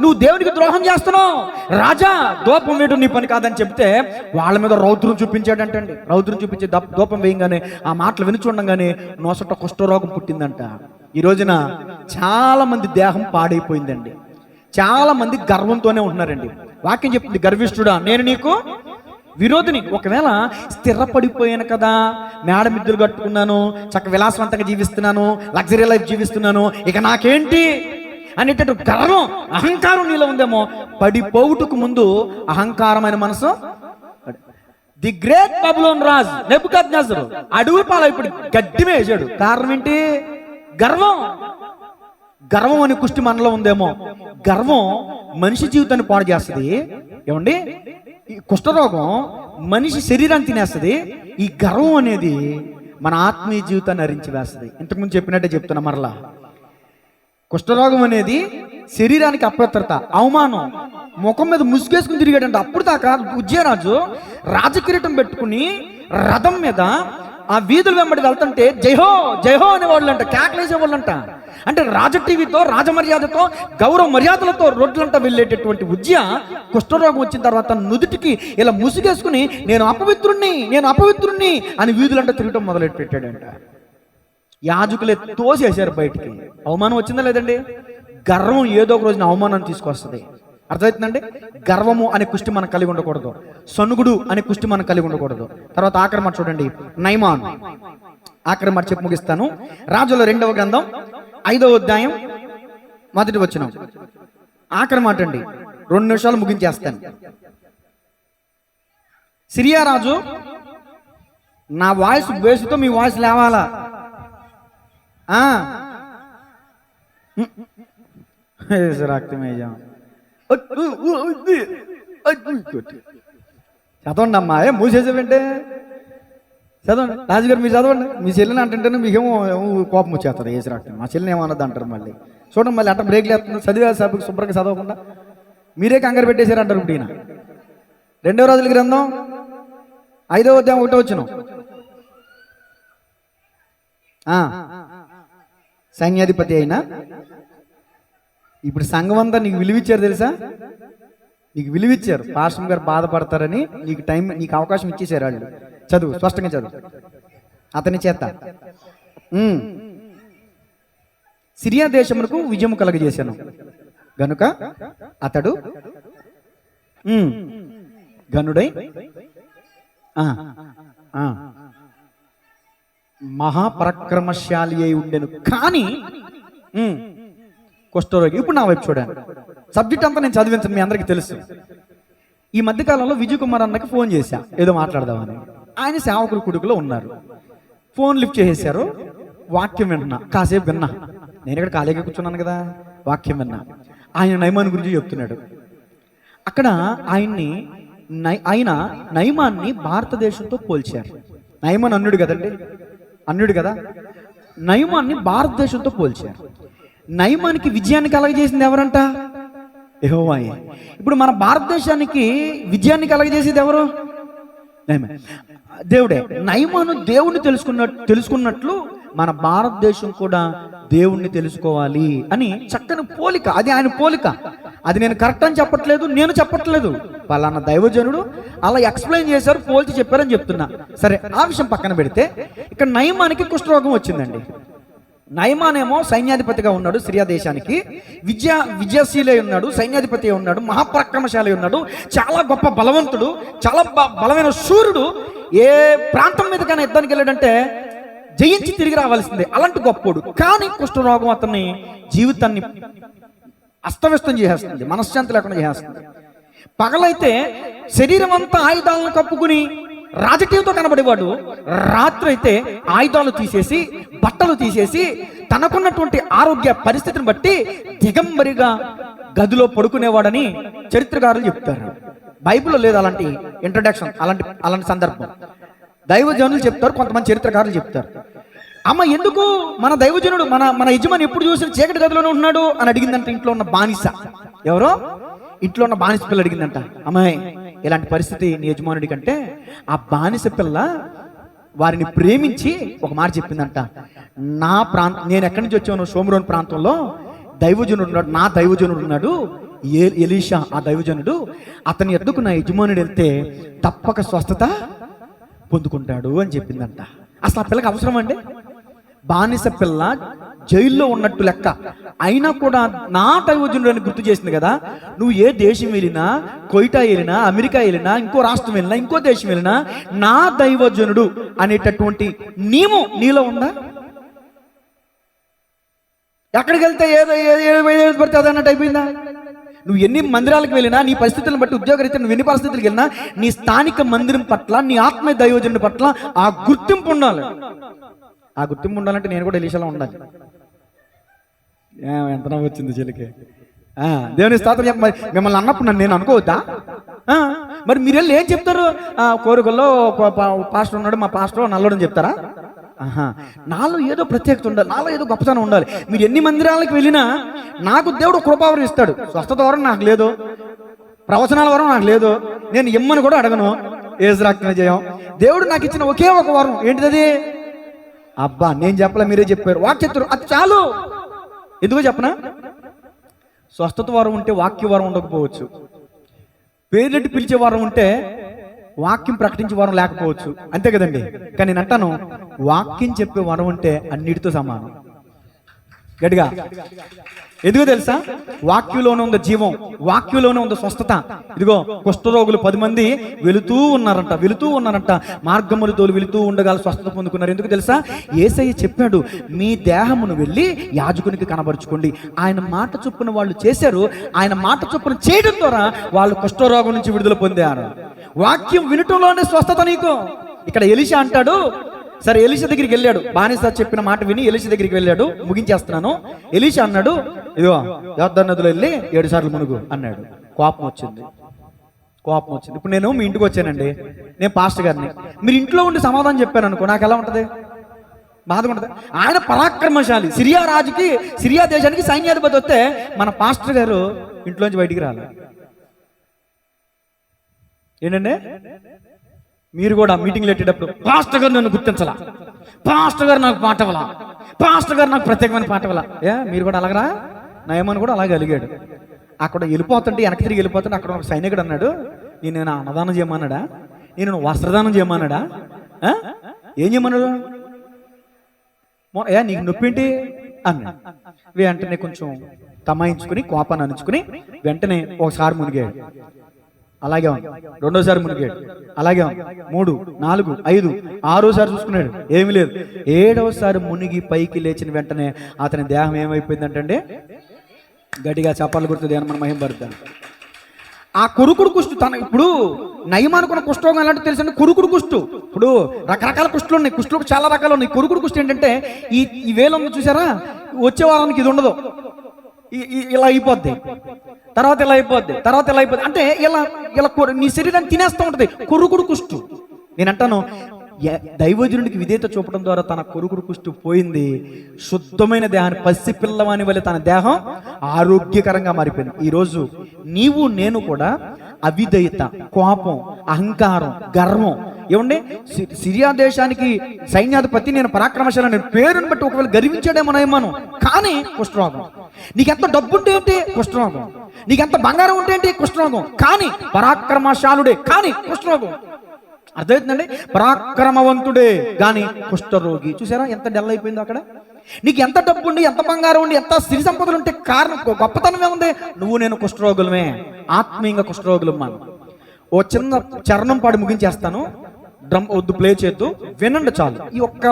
నువ్వు దేవునికి ద్రోహం చేస్తున్నావు, రాజా దూపం వేయడం నీ పని కాదని చెప్తే వాళ్ళ మీద రౌద్రం చూపించాడంటండి. రౌద్రం చూపించి దూపం వేయంగానే ఆ మాటలు విని చూడంగానే నొసట కుష్ఠరోగం పుట్టిందంట. ఈ రోజున చాలా మంది దేహం పాడైపోయిందండి. చాలా మంది గర్వంతోనే ఉంటున్నారండి. వాక్యం చెప్తుంది, గర్విష్ఠుడా నేను నీకు విరోధిని. ఒకవేళ స్థిరపడిపోయాను కదా, మేడ మిద్దులు కట్టుకున్నాను, చక్క విలాసవంతంగా జీవిస్తున్నాను, లగ్జరీ లైఫ్ జీవిస్తున్నాను, ఇక నాకేంటి అనేటటువంటి గర్వం, అహంకారం నీలో ఉందేమో, పడిపోవుటకు ముందు అహంకారమైన మనసు. ది గ్రేట్ బబులోన్ రాజు నెబుకద్నెజరు అడుగు పాలైపోయి గడ్డి వేసాడు. కారణం ఏంటి? గర్వం. గర్వం అనే కుష్టి మనలో ఉందేమో. గర్వం మనిషి జీవితాన్ని పాడు చేస్తుంది. ఏమండి, ఈ కుష్ఠరోగం మనిషి శరీరాన్ని తినేస్తుంది. ఈ గర్వం అనేది మన ఆత్మీయ జీవితాన్ని హరించి వేస్తుంది. ఇంతకుముందు చెప్పినట్టే చెప్తున్నా మరలా. కుష్ఠరోగం అనేది శరీరానికి అపవిత్రత, అవమానం, ముఖం మీద ముసుగేసుకుని తిరిగాడంట. అప్పుడు దాకా ఉజ్జయరాజు రాజకిరీటం పెట్టుకుని రథం మీద ఆ వీధుల వెంబడి వెళ్తుంటే జైహో జైహో అనేవాళ్ళంట, కేకలేసేవాళ్ళంట. అంటే రాజటీవీతో, రాజమర్యాదతో, గౌరవ మర్యాదలతో రోడ్లంట వెళ్ళేటటువంటి ఉజ్జయ కుష్ఠరోగం వచ్చిన తర్వాత నుదుటికి ఇలా ముసుగేసుకుని నేను అపవిత్రుణ్ణి అని వీధులంట తిరగటం మొదలెట్టి పెట్టాడంట. యాజకులే తోసేశారు బయటికి. అవమానం వచ్చిందా లేదండి? గర్వం ఏదో ఒక రోజున అవమానం తీసుకొస్తుంది. అర్థమవుతుందండి? గర్వము అనే కుష్టి మనం కలిగి ఉండకూడదు. సనుగుడు అనే కుష్టి మనం కలిగి ఉండకూడదు. తర్వాత ఆఖరి మాట చూడండి, నయమాన్. ఆఖరి మాట చెప్పి ముగిస్తాను. రాజుల 2వ గ్రంథం 5వ అధ్యాయం 1వ వచనం. ఆఖరి మాట అండి, 2 నిమిషాలు ముగించేస్తాను. సిరియా రాజు, నా వాయిస్ బేసుతో మీ వాయిస్ లేవాలా? చదవండి అమ్మా, మూసేసేవంటే చదవండి. రాజుగారు మీరు చదవండి. మీ చెల్లిని అంటుంటేనే మీకేమో కోపం వచ్చేస్తారు. ఏసి రాక్తం మా చెల్లిని ఏమన్నది అంటారు. మళ్ళీ చూడండి, మళ్ళీ అంటే బ్రేక్లు వేస్తుంది. చదివే సభకు శుభ్రంగా చదవకుండా మీరే కంగారు పెట్టేశారు అంటారు. ఇప్పుడు ఈయన 2వ రాజుల గ్రంథం 5వ అధ్యాయం 1వ వచనం. సైన్యాధిపతి అయినా ఇప్పుడు సంఘం అంతా నీకు విలువిచ్చారు తెలుసా? నీకు విలువిచ్చారు. పాస్టర్ గారు బాధపడతారని నీకు అవకాశం ఇచ్చేసారు వాళ్ళు. చదువు, స్పష్టంగా చదువు. అతని చేత సిరియా దేశమునకు విజయం కలగజేశాను గనుక అతడు గనుడై మహాపరాక్రమశాలి అయి ఉండెను. కానీ కుష్ఠరోగి. ఇప్పుడు నా వైపు చూడండి. సబ్జెక్ట్ అంతా నేను చదివించను, మీ అందరికీ తెలుసు. ఈ మధ్యకాలంలో విజయ్ కుమార్ అన్నకి ఫోన్ చేశా ఏదో మాట్లాడదామని. ఆయన సేవకుల కొడుకులో ఉన్నారు. ఫోన్ లిఫ్ట్ చేసేసారు. వాక్యం విన్నా, కాసేపు విన్నా. నేను ఇక్కడ ఖాళీగా కూర్చున్నాను కదా, వాక్యం విన్నా. ఆయన నయమాన్ గురించి చెప్తున్నాడు. అక్కడ ఆయన నయమాన్ని భారతదేశంతో పోల్చారు. నయమాన్ అన్యుడు కదండి, అన్యుడు కదా. నయమాన్ని భారతదేశంతో పోల్చారు. నయమానికి విజయాన్ని కలగజేసింది ఎవరంట? యెహోవాయే. ఇప్పుడు మన భారతదేశానికి విజయాన్ని కలగజేసేది ఎవరు? దేవుడే. నయమాను దేవుణ్ణి తెలుసుకున్నట్లు మన భారతదేశం కూడా దేవుణ్ణి తెలుసుకోవాలి అని చక్కని పోలిక. అది ఆయన పోలిక. అది నేను కరెక్ట్ అని చెప్పట్లేదు, నేను చెప్పట్లేదు. పలానా దైవజనుడు అలా ఎక్స్ప్లెయిన్ చేశారు, పోల్చి చెప్పారని చెప్తున్నా. సరే, ఆ విషయం పక్కన పెడితే ఇక్కడ నయమానికి కుష్ఠరోగం వచ్చిందండి. నయమాన్ ఏమో సైన్యాధిపతిగా ఉన్నాడు సిరియా దేశానికి. విజయశీలే ఉన్నాడు, సైన్యాధిపతి ఉన్నాడు, మహాపరాక్రమశాలి ఉన్నాడు, చాలా గొప్ప బలవంతుడు, చాలా బలమైన శూరుడు. ఏ ప్రాంతం మీదకైనా యుద్ధానికి వెళ్ళాడంటే జయించి తిరిగి రావాల్సిందే, అలాంటి గొప్పోడు. కానీ కుష్ఠరోగం అతన్ని జీవితాన్ని అస్తవ్యస్తం చేసేస్తుంది, మనశ్శాంతి లేకుండా చేసేస్తుంది. పగలైతే శరీరం అంతా ఆయుధాలను కప్పుకుని రాజకీయంతో కనబడేవాడు, రాత్రి అయితే ఆయుధాలు తీసేసి, బట్టలు తీసేసి, తనకున్నటువంటి ఆరోగ్య పరిస్థితిని బట్టి దిగంబరిగా గదిలో పడుకునేవాడని చరిత్రకారులు చెప్తారు. బైబిల్లో లేదు అలాంటి ఇంట్రడక్షన్, అలాంటి సందర్భం. దైవజనులు చెప్తారు, కొంతమంది చరిత్రకారులు చెప్తారు. అమ్మ, ఎందుకు మన దైవజనుడు మన యజమాని ఎప్పుడు చూసిన చీకటి గదిలోనే ఉన్నాడు అని అడిగిందంట ఇంట్లో ఉన్న బానిస. ఎవరో ఇంట్లో ఉన్న బానిస పిల్ల అడిగిందంట, అమ్మాయి ఇలాంటి పరిస్థితి నీ యజమానుడి కంటే ఆ బానిస పిల్ల వారిని ప్రేమించి ఒక మాట చెప్పిందంట, నేను ఎక్కడి నుంచి వచ్చాను, షోమ్రోన్ ప్రాంతంలో దైవజనుడు ఉన్నాడు, నా దైవజనుడు ఉన్నాడు, ఎలీషా ఆ దైవజనుడు, అతని ఎద్దుకు నా యజమానుడు వెళ్తే తప్పక స్వస్థత పొందుకుంటాడు అని చెప్పిందంట. అసలు ఆ పిల్లకి అవసరం అండి? బానిస పిల్ల జైల్లో ఉన్నట్టు లెక్క. అయినా కూడా నా దైవజనుడు అని గుర్తు చేసింది కదా. నువ్వు ఏ దేశం వెళ్ళినా, కొయిటా వెళ్ళినా, అమెరికా వెళ్ళినా, ఇంకో రాష్ట్రం వెళ్ళినా, ఇంకో దేశం వెళ్ళినా, నా దైవజనుడు అనేటటువంటి నియమం నీలో ఉందా? ఎక్కడికి వెళ్తే ఏదో పడితే అదన్నట్టు అయిపోయిందా? నువ్వు ఎన్ని మందిరాలకు వెళ్ళినా, నీ పరిస్థితులను బట్టి ఉద్యోగరీత్యా నువ్వు ఎన్ని పరిస్థితులకు వెళ్ళినా, నీ స్థానిక మందిరం పట్ల, నీ ఆత్మీయ దైవజనుడి పట్ల ఆ గుర్తింపు ఉండాలి. ఆ గుర్తింపు ఉండాలంటే నేను కూడా ఎలీషాలో ఉండాలి. ఎంత నవ్వు వచ్చింది చెల్లికి. దేవుని స్తోత్రం. మరి మిమ్మల్ని అన్నప్పుడు నన్ను నేను అనుకోవద్దా? మరి మీరు వెళ్ళి ఏం చెప్తారు? కోరికల్లో పాస్టర్ ఉన్నాడు, మా పాస్టర్ నల్లడని చెప్తారా? నాలో ఏదో ప్రత్యేకత ఉండాలి, నాలో ఏదో గొప్పతనం ఉండాలి. మీరు ఎన్ని మందిరాలకు వెళ్ళినా నాకు దేవుడు కృపావరం ఇస్తాడు. స్వస్థత వరం నాకు లేదు, ప్రవచనాల వరం నాకు లేదు, నేను ఇమ్మని కూడా అడగను. ఏజ్రాక్తిన జయం దేవుడు నాకు ఇచ్చిన ఒకే ఒక వరం. ఏంటిది? అబ్బా నేను చెప్పలే, మీరే చెప్పారు. వాక్యత్వం అది చాలు. ఎందుకో చెప్పనా? స్వస్థత వరం ఉంటే వాక్య వరం ఉండకపోవచ్చు, పేరెట్టి పిలిచే వరం ఉంటే వాక్యం ప్రకటించే వరం లేకపోవచ్చు, అంతే కదండి. కానీ నేను అంటాను, వాక్యం చెప్పే వరం ఉంటే అన్నిటితో సమానం. గట్టిగా ఎందుకో తెలుసా? వాక్యంలోనే ఉంది జీవం, వాక్యంలోనే ఉంది స్వస్థత. ఇదిగో కుష్ఠరోగులు 10 మంది వెళుతూ ఉన్నారంట, మార్గములు తోలు వెళుతూ ఉండగా స్వస్థత పొందుకున్నారు. ఎందుకు తెలుసా? యేసయ్య చెప్పాడు, మీ దేహమును వెళ్ళి యాజకునికి కనబరుచుకోండి. ఆయన మాట చొప్పున వాళ్ళు చేశారు. ఆయన మాట చొప్పున చేయడం ద్వారా వాళ్ళు కుష్ఠరోగం నుంచి విడుదల పొందారు. వాక్యం వినటంలోనే స్వస్థత నీకు. ఇక్కడ ఎలీషా అంటాడు, సరే ఎలీషా దగ్గరికి వెళ్ళాడు, బానిస చెప్పిన మాట విని ఎలీషా దగ్గరికి వెళ్ళాడు. ముగించేస్తున్నాను. ఎలీషా అన్నాడు, ఇదిగో యొర్దాను నదిలో వెళ్ళి 7 సార్లు మునుగు అన్నాడు. కోపం వచ్చింది. ఇప్పుడు నేను మీ ఇంటికి వచ్చానండి, నేను పాస్టర్ గారిని, మీరు ఇంట్లో ఉండి సమాధానం చెప్పాను అనుకో, నాకు ఎలా ఉంటుంది? బాధగా ఉంటుంది. ఆయన పరాక్రమశాలి, సిరియా రాజుకి, సిరియా దేశానికి సైన్యాధిపతి వస్తే మన పాస్టర్ గారు ఇంట్లోంచి బయటికి రాలి. ఏంటంటే మీరు కూడా మీటింగ్లు పెట్టేటప్పుడు పాస్టర్ గారు నన్ను గుర్తించాలా, పాస్టర్ గారు నాకు పాట ఇవ్వాలా, పాస్టర్ గారు నాకు ప్రత్యేకమైన పాట ఇవ్వాలా. మీరు కూడా అలాగరా? నయమని కూడా అలాగే అలిగాడు. అక్కడ వెళ్ళిపోతుంటే, వెనక్కి తిరిగి వెళ్ళిపోతుంటే అక్కడ ఒక సైనికుడు అన్నాడు, నేను అన్నదానం చేయమన్నాడా, నేను వస్త్రదానం చేయమన్నాడా, ఏం చేయమన్నాడు? నీకు నొప్పి ఏంటి అన్నాడు. వెంటనే కొంచెం తమాయించుకుని, కోపాన్ని అణుచుకుని వెంటనే ఒకసారి మునిగాడు. అలాగే ఉంది. 2వ మునిగాడు. అలాగే ఉంది. 3, 4, 5, 6 చూసుకున్నాడు, ఏమీ లేదు. 7వ మునిగి పైకి లేచిన వెంటనే అతని దేహం ఏమైపోయిందంటే, గట్టిగా చప్పాలు గుర్తుంది అని మనం మహిమపడతాం. ఆ కురుకుడు కుష్టు ఇప్పుడు నయమానుకున్న కుష్ఠరోగం ఎలాంటి తెలుసండి? కురుకుడు కుష్టు. ఇప్పుడు రకరకాల కుష్టులు ఉన్నాయి, కుష్టులు చాలా రకాలు ఉన్నాయి. కురుకుడు కుష్టు ఏంటంటే ఈ వేలు ఉంది చూసారా, వచ్చే వారానికి ఇది ఉండదు, ఇలా అయిపోద్ది, తర్వాత ఇలా అయిపోద్ది, అంటే ఇలా నీ శరీరాన్ని తినేస్తూ ఉంటుంది. కురుకుడు కుష్టు. నేను అంటాను, దైవజనుడికి విధేయత చూపడం ద్వారా తన కురుకుడు కుష్టు పోయింది. శుద్ధమైన దేహాన్ని, పసి పిల్లవాని వల్ల తన దేహం ఆరోగ్యకరంగా మారిపోయింది. ఈరోజు నీవు నేను కూడా అవిధేయత, కోపం, అహంకారం, గర్వం, ఏమండి సిరియా దేశానికి సైన్యాధిపతి, నేను పరాక్రమశాలి, నేను పేరుని బట్టి ఒకవేళ గర్వించాడేమో నయమాను, కానీ కుష్ఠరోగం. నీకెంత డబ్బు ఉంటే ఏంటి? కుష్ఠరోగం. నీకెంత బంగారం ఉంటే ఏంటి? కుష్ఠరోగం. కానీ పరాక్రమశాలుడే, కానీ కుష్ఠరోగం. అర్థమవుతుందండి? పరాక్రమవంతుడే కానీ కుష్ఠరోగి. చూసారా ఎంత డల్ అయిపోయిందో అక్కడ? నీకు ఎంత డబ్బు ఉండి, ఎంత బంగారం ఉండి, ఎంత సిరి సంపదలు ఉంటే కారణం, గొప్పతనం ఏముంది? నువ్వు నేను కుష్ఠరోగులమే, ఆత్మీయంగా కుష్ఠరోగులమ్మా. ఓ చిన్న చరణం పాడి ముగించేస్తాను, డ్రమ్ వద్దు, ప్లే చేద్దు, వినండి చాలు. ఈ ఒక్క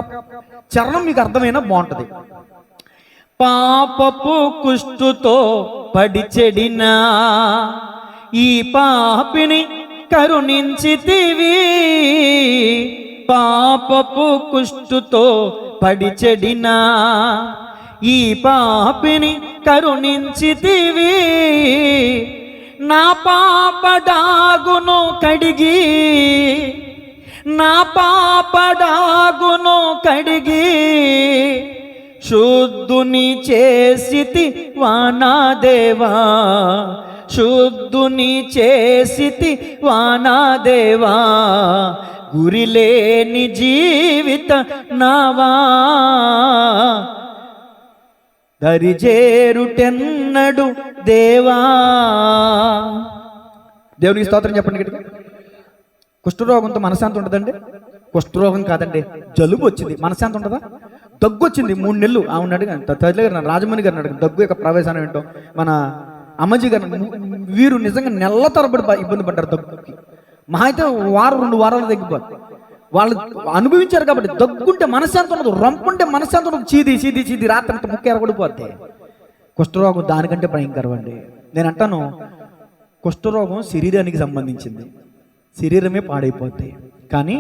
చరణం మీకు అర్థమైనా బాగుంటది. పాపపు కుష్టుతో పడి చెడినా ఈ పాపిని కరుణించితివి, పాపపు కుష్టుతో పడి చెడినా ఈ పాపిని కరుణించితివి, నా పాపడాగును కడిగి, నా పాపడాగును కడిగి శుద్ధుని చేసితి వానాదేవా, శుద్ధుని చేసితి వానాదేవా, గురిలేని జీవిత నావా, దరిజేరుటెన్నడు దేవా. దేవునికి స్తోత్రం చెప్పండి గట్టిగా. కుష్ఠరోగంతో మనశ్శాంతి ఉంటుందండి? కుష్ఠరోగం కాదండి, జలుబు వచ్చింది, మనశ్శాంతి ఉంటుందా? దగ్గు వచ్చింది 3 నెలలు. ఆవిడ అడిగాను, తల్లి గారు రాజమణి గారిని అడిగాను, దగ్గు యొక్క ప్రవేశం ఏంటో. మన అమ్మజీ గారు, వీరు నిజంగా నెలల తరబడి ఇబ్బంది పడ్డారు దగ్గుకి. మహా అయితే వారం 2 వారాలు తగ్గిపోతుంది. వాళ్ళు అనుభవించారు కాబట్టి. దగ్గుంటే మనశ్శాంతి ఉండదు, రొంపుంటే మనశ్శాంతి ఉండదు. చీది రాత్రి అంతా ముక్క ఎరగొడిపోద్ది. కుష్ఠరోగం దానికంటే భయంకరం అండి. నేను అంటాను, కుష్ఠరోగం శరీరానికి సంబంధించింది, శరీరమే పాడైపోతాయి. కానీ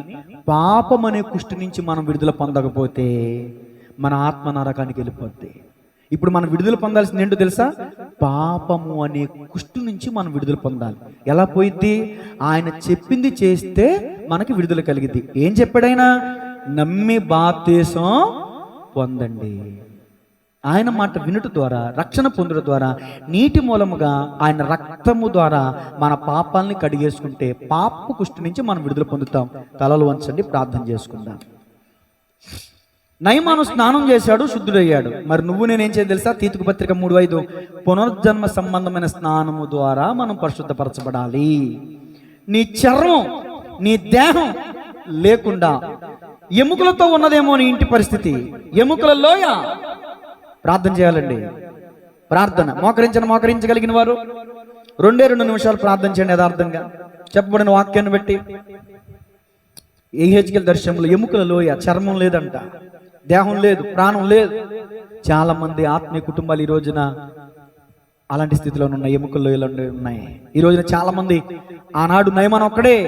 పాపం అనే కుష్టి నుంచి మనం విడుదల పొందకపోతే మన ఆత్మ నరకానికి వెళ్ళిపోద్ది. ఇప్పుడు మనం విడుదల పొందాల్సింది ఏంటో తెలుసా? పాపము అనే కుష్టి నుంచి మనం విడుదల పొందాలి. ఎలా పోయిద్ది? ఆయన చెప్పింది చేస్తే మనకి విడుదల కలిగిద్ది. ఏం చెప్పాడు ఆయన? నమ్మి బాప్తీసం పొందండి. ఆయన మాట వినుట ద్వారా, రక్షణ పొందుట ద్వారా, నీటి మూలముగా ఆయన రక్తము ద్వారా మన పాపాలని కడిగేసుకుంటే పాప కుష్టి నుంచి మనం విడుదల పొందుతాం. తలలు వంచండి, ప్రార్థన చేసుకుందాం. నయమాను స్నానం చేశాడు, శుద్ధుడయ్యాడు. మరి నువ్వు నేనేం చేయాలి తెలుసా? తీతుకు పత్రిక 3:5, పునర్జన్మ సంబంధమైన స్నానము ద్వారా మనం పరిశుద్ధపరచబడాలి. నీ చర్మం, నీ దేహం లేకుండా ఎముకలతో ఉన్నదేమో నీ ఇంటి పరిస్థితి. ఎముకలలోయ ప్రార్థన చేయాలండి. ప్రార్థన మోకరించగలిగిన వారు 2 నిమిషాలు ప్రార్థన చేయండి. యథార్థంగా చెప్పబడిన వాక్యాన్ని బట్టి యెహెజ్కేలు దర్శనంలో ఎముకల లోయ, చర్మం లేదంట, దేహం లేదు, ప్రాణం లేదు. చాలా మంది ఆత్మీయ కుటుంబాలు ఈ రోజున అలాంటి స్థితిలో ఉన్న ఎముకల లోయలు ఉన్నాయి. ఈ రోజున చాలా మంది, ఆనాడు నయమాను ఒక్కడే,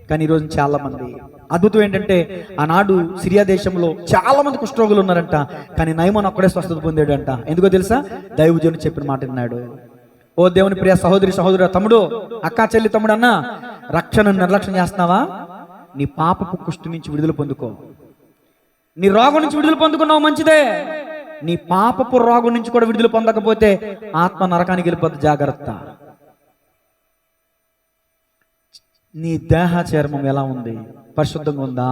కానీ ఈ రోజు చాలా మంది. అద్భుతం ఏంటంటే, ఆనాడు సిరియా దేశంలో చాలా మంది కుష్ఠరోగులు ఉన్నారంట, కానీ నయమాను ఒక్కడే స్వస్థత పొందాడంట. ఎందుకో తెలుసా? దైవజనుడు చెప్పిన మాట విన్నాడు. ఓ దేవుని ప్రియ సహోదరి, తమ్ముడు, అక్క, చెల్లి, తమ్ముడు అన్న, రక్షణను నిర్లక్ష్యం చేస్తున్నావా? నీ పాపపు కుష్టి నుంచి విడుదల పొందుకో. నీ రోగం నుంచి విడుదల పొందుకున్నావు, మంచిదే. నీ పాపపు రోగం నుంచి కూడా విడుదల పొందకపోతే ఆత్మ నరకానికి వెళ్ళిపోద్ది. జాగ్రత్త. నీ దేహ చర్మం ఎలా ఉంది? పరిశుద్ధంగా ఉందా?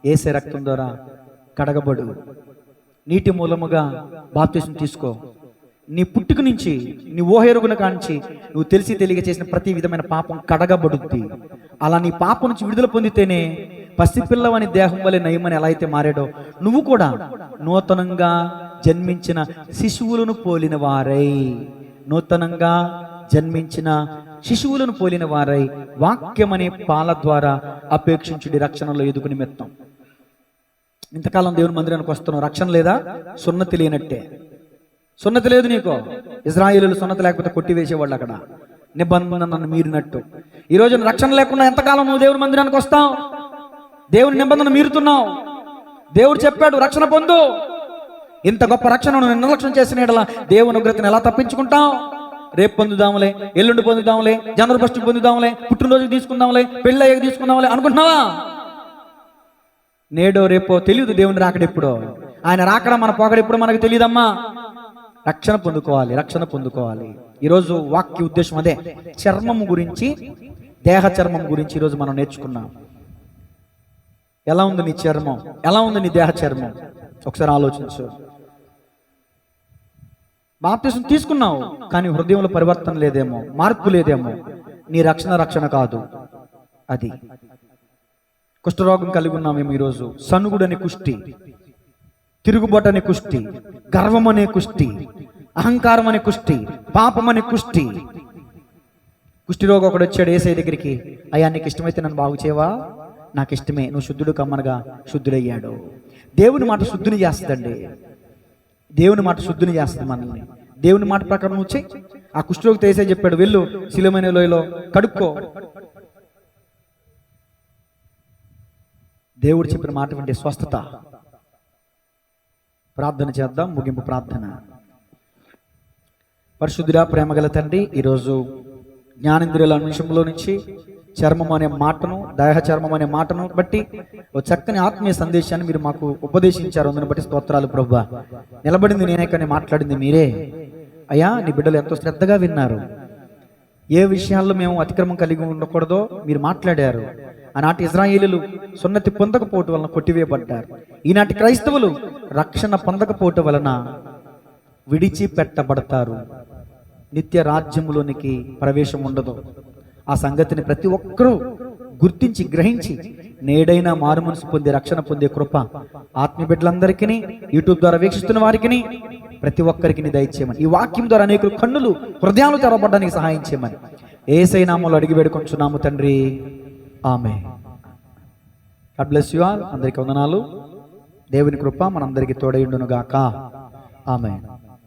యేసే రక్తం ద్వారా కడగబడు. నీటి మూలముగా బాప్తిసం తీసుకో. నీ పుట్టుక నుంచి, నీ ఊహెరుగున కాంచి నువ్వు తెలిసి తెలియక చేసిన ప్రతి విధమైన పాపం కడగబడుద్ది. అలా నీ పాపం నుంచి విడుదల పొందితేనే పసిపిల్లవని దేహం వలె నయమని ఎలా అయితే మారాడో, నువ్వు కూడా నూతనంగా జన్మించిన శిశువులను పోలిన వారై, నూతనంగా జన్మించిన శిశువులను పోలిన వారై వాక్యమనే పాల ద్వారా అపేక్షించుడి రక్షణలో ఎదుగు నిమిత్తం. ఇంతకాలం దేవుని మందిరానికి వస్తున్నావు, రక్షణ లేదా? సున్నతి లేనట్టే. సున్నతి లేదు నీకు. ఇజ్రాయేలీయులు సున్నతి లేకపోతే కొట్టివేసేవాళ్ళు అక్కడ, నిబంధనను మీరినట్టు. ఈ రోజున రక్షణ లేకుండా ఎంతకాలం నువ్వు దేవుని మందిరానికి వస్తావు? దేవుని నిబంధన మీరుతున్నావు. దేవుడు చెప్పాడు, రక్షణ పొందు. ఇంత గొప్ప రక్షణను నిర్లక్ష్యం చేసిన యెడల దేవుని ఉగ్రతను ఎలా తప్పించుకుంటావు? రేపు పొందుదాములే, ఎల్లుండి పొందుదాములే, జనవరి 1 పొందుదాములే, పుట్టినరోజు తీసుకుందాంలే, పెళ్ళి అయ్యాక తీసుకుందాంలే అనుకుంటున్నావా? నేడో రేపో తెలియదు దేవుని రాకడెప్పుడో. ఆయన రాకడ మన పోకడెప్పుడో మనకు తెలియదమ్మా. రక్షణ పొందుకోవాలి. ఈరోజు వాక్య ఉద్దేశం అదే. చర్మము గురించి, దేహ చర్మం గురించి ఈరోజు మనం నేర్చుకున్నాం. ఎలా ఉంది నీ చర్మం? ఎలా ఉంది నీ దేహ చర్మం? ఒకసారి ఆలోచించు. బాప్తిసం తీసుకున్నావు, కానీ హృదయంలో పరివర్తన లేదేమో, మార్పు లేదేమో. నీ రక్షణ కాదు అది. కుష్ఠరోగం కలిగి ఉన్నామేమో ఈరోజు. సనుగుడనే కుష్టి, తిరుగుబాటు అనే కుష్టి, గర్వం అనే కుష్టి, అహంకారం అనే కుష్టి, పాపం అనే కుష్టి. కుష్ఠిరోగం ఒకడు వచ్చాడు యేసయ్య దగ్గరికి. అయ్యా, నీకు ఇష్టమైతే నన్ను బాగు చేయవా? నాకు ఇష్టమే, నువ్వు శుద్ధుడు కమ్మనగా శుద్ధుడయ్యాడు. దేవుని మాట శుద్ధిని చేస్తుందండి. దేవుని మాట శుద్ధిని చేస్తుంది మనల్ని. దేవుని మాట ప్రకారం నువ్వు చెయ్యి. ఆ కుష్ఠరోగితో యేసయ్య చెప్పాడు, వెళ్ళు సిలువైన లోయలో కడుక్కో. దేవుడు చెప్పిన మాట వింటే స్వస్థత. ప్రార్థన చేద్దాం, ముగింపు ప్రార్థన. పరిశుద్ధుడా, ప్రేమగల తండ్రి, ఈరోజు జ్ఞానేంద్రియాల నిమిషంలో నుంచి చర్మం అనే మాటను, దేహ చర్మం అనే మాటను బట్టి ఓ చక్కని ఆత్మీయ సందేశాన్ని మీరు మాకు ఉపదేశించారు. అందుని బట్టి స్తోత్రాలు ప్రభువా. నిలబడింది నేనే, కానీ మాట్లాడింది మీరే. అయ్యా, నీ బిడ్డలు ఎంతో శ్రద్ధగా విన్నారు. ఏ విషయాల్లో మేము అతిక్రమం కలిగి ఉండకూడదో మీరు మాట్లాడారు. ఆనాటి ఇజ్రాయేలీయులు సున్నతి పొందకపోవటం వలన కొట్టివేయబడ్డారు. ఈనాటి క్రైస్తవులు రక్షణ పొందకపోవటం వలన విడిచిపెట్టబడతారు. నిత్య రాజ్యములోనికి ప్రవేశం ఉండదు. ఆ సంగతిని ప్రతి ఒక్కరూ గుర్తించి, గ్రహించి నేడైనా మారు మనసు పొందే రక్షణ పొందే కృప ఆత్మీయ బిడ్డలందరికీ, యూట్యూబ్ ద్వారా వీక్షిస్తున్న వారికి ప్రతి ఒక్కరికి దయచేయమని, ఈ వాక్యం ద్వారా అనేకులు కన్నులు హృదయాలు తెరవబడడానికి సహాయం చేయమని యేసయ్య నామములో అడిగి వేడుకొంచున్నాము తండ్రి, ఆమేన్. God bless you all. అందరికీ వందనాలు. దేవుని కృప మనందరికీ తోడై ఉండును గాక. ఆమేన్.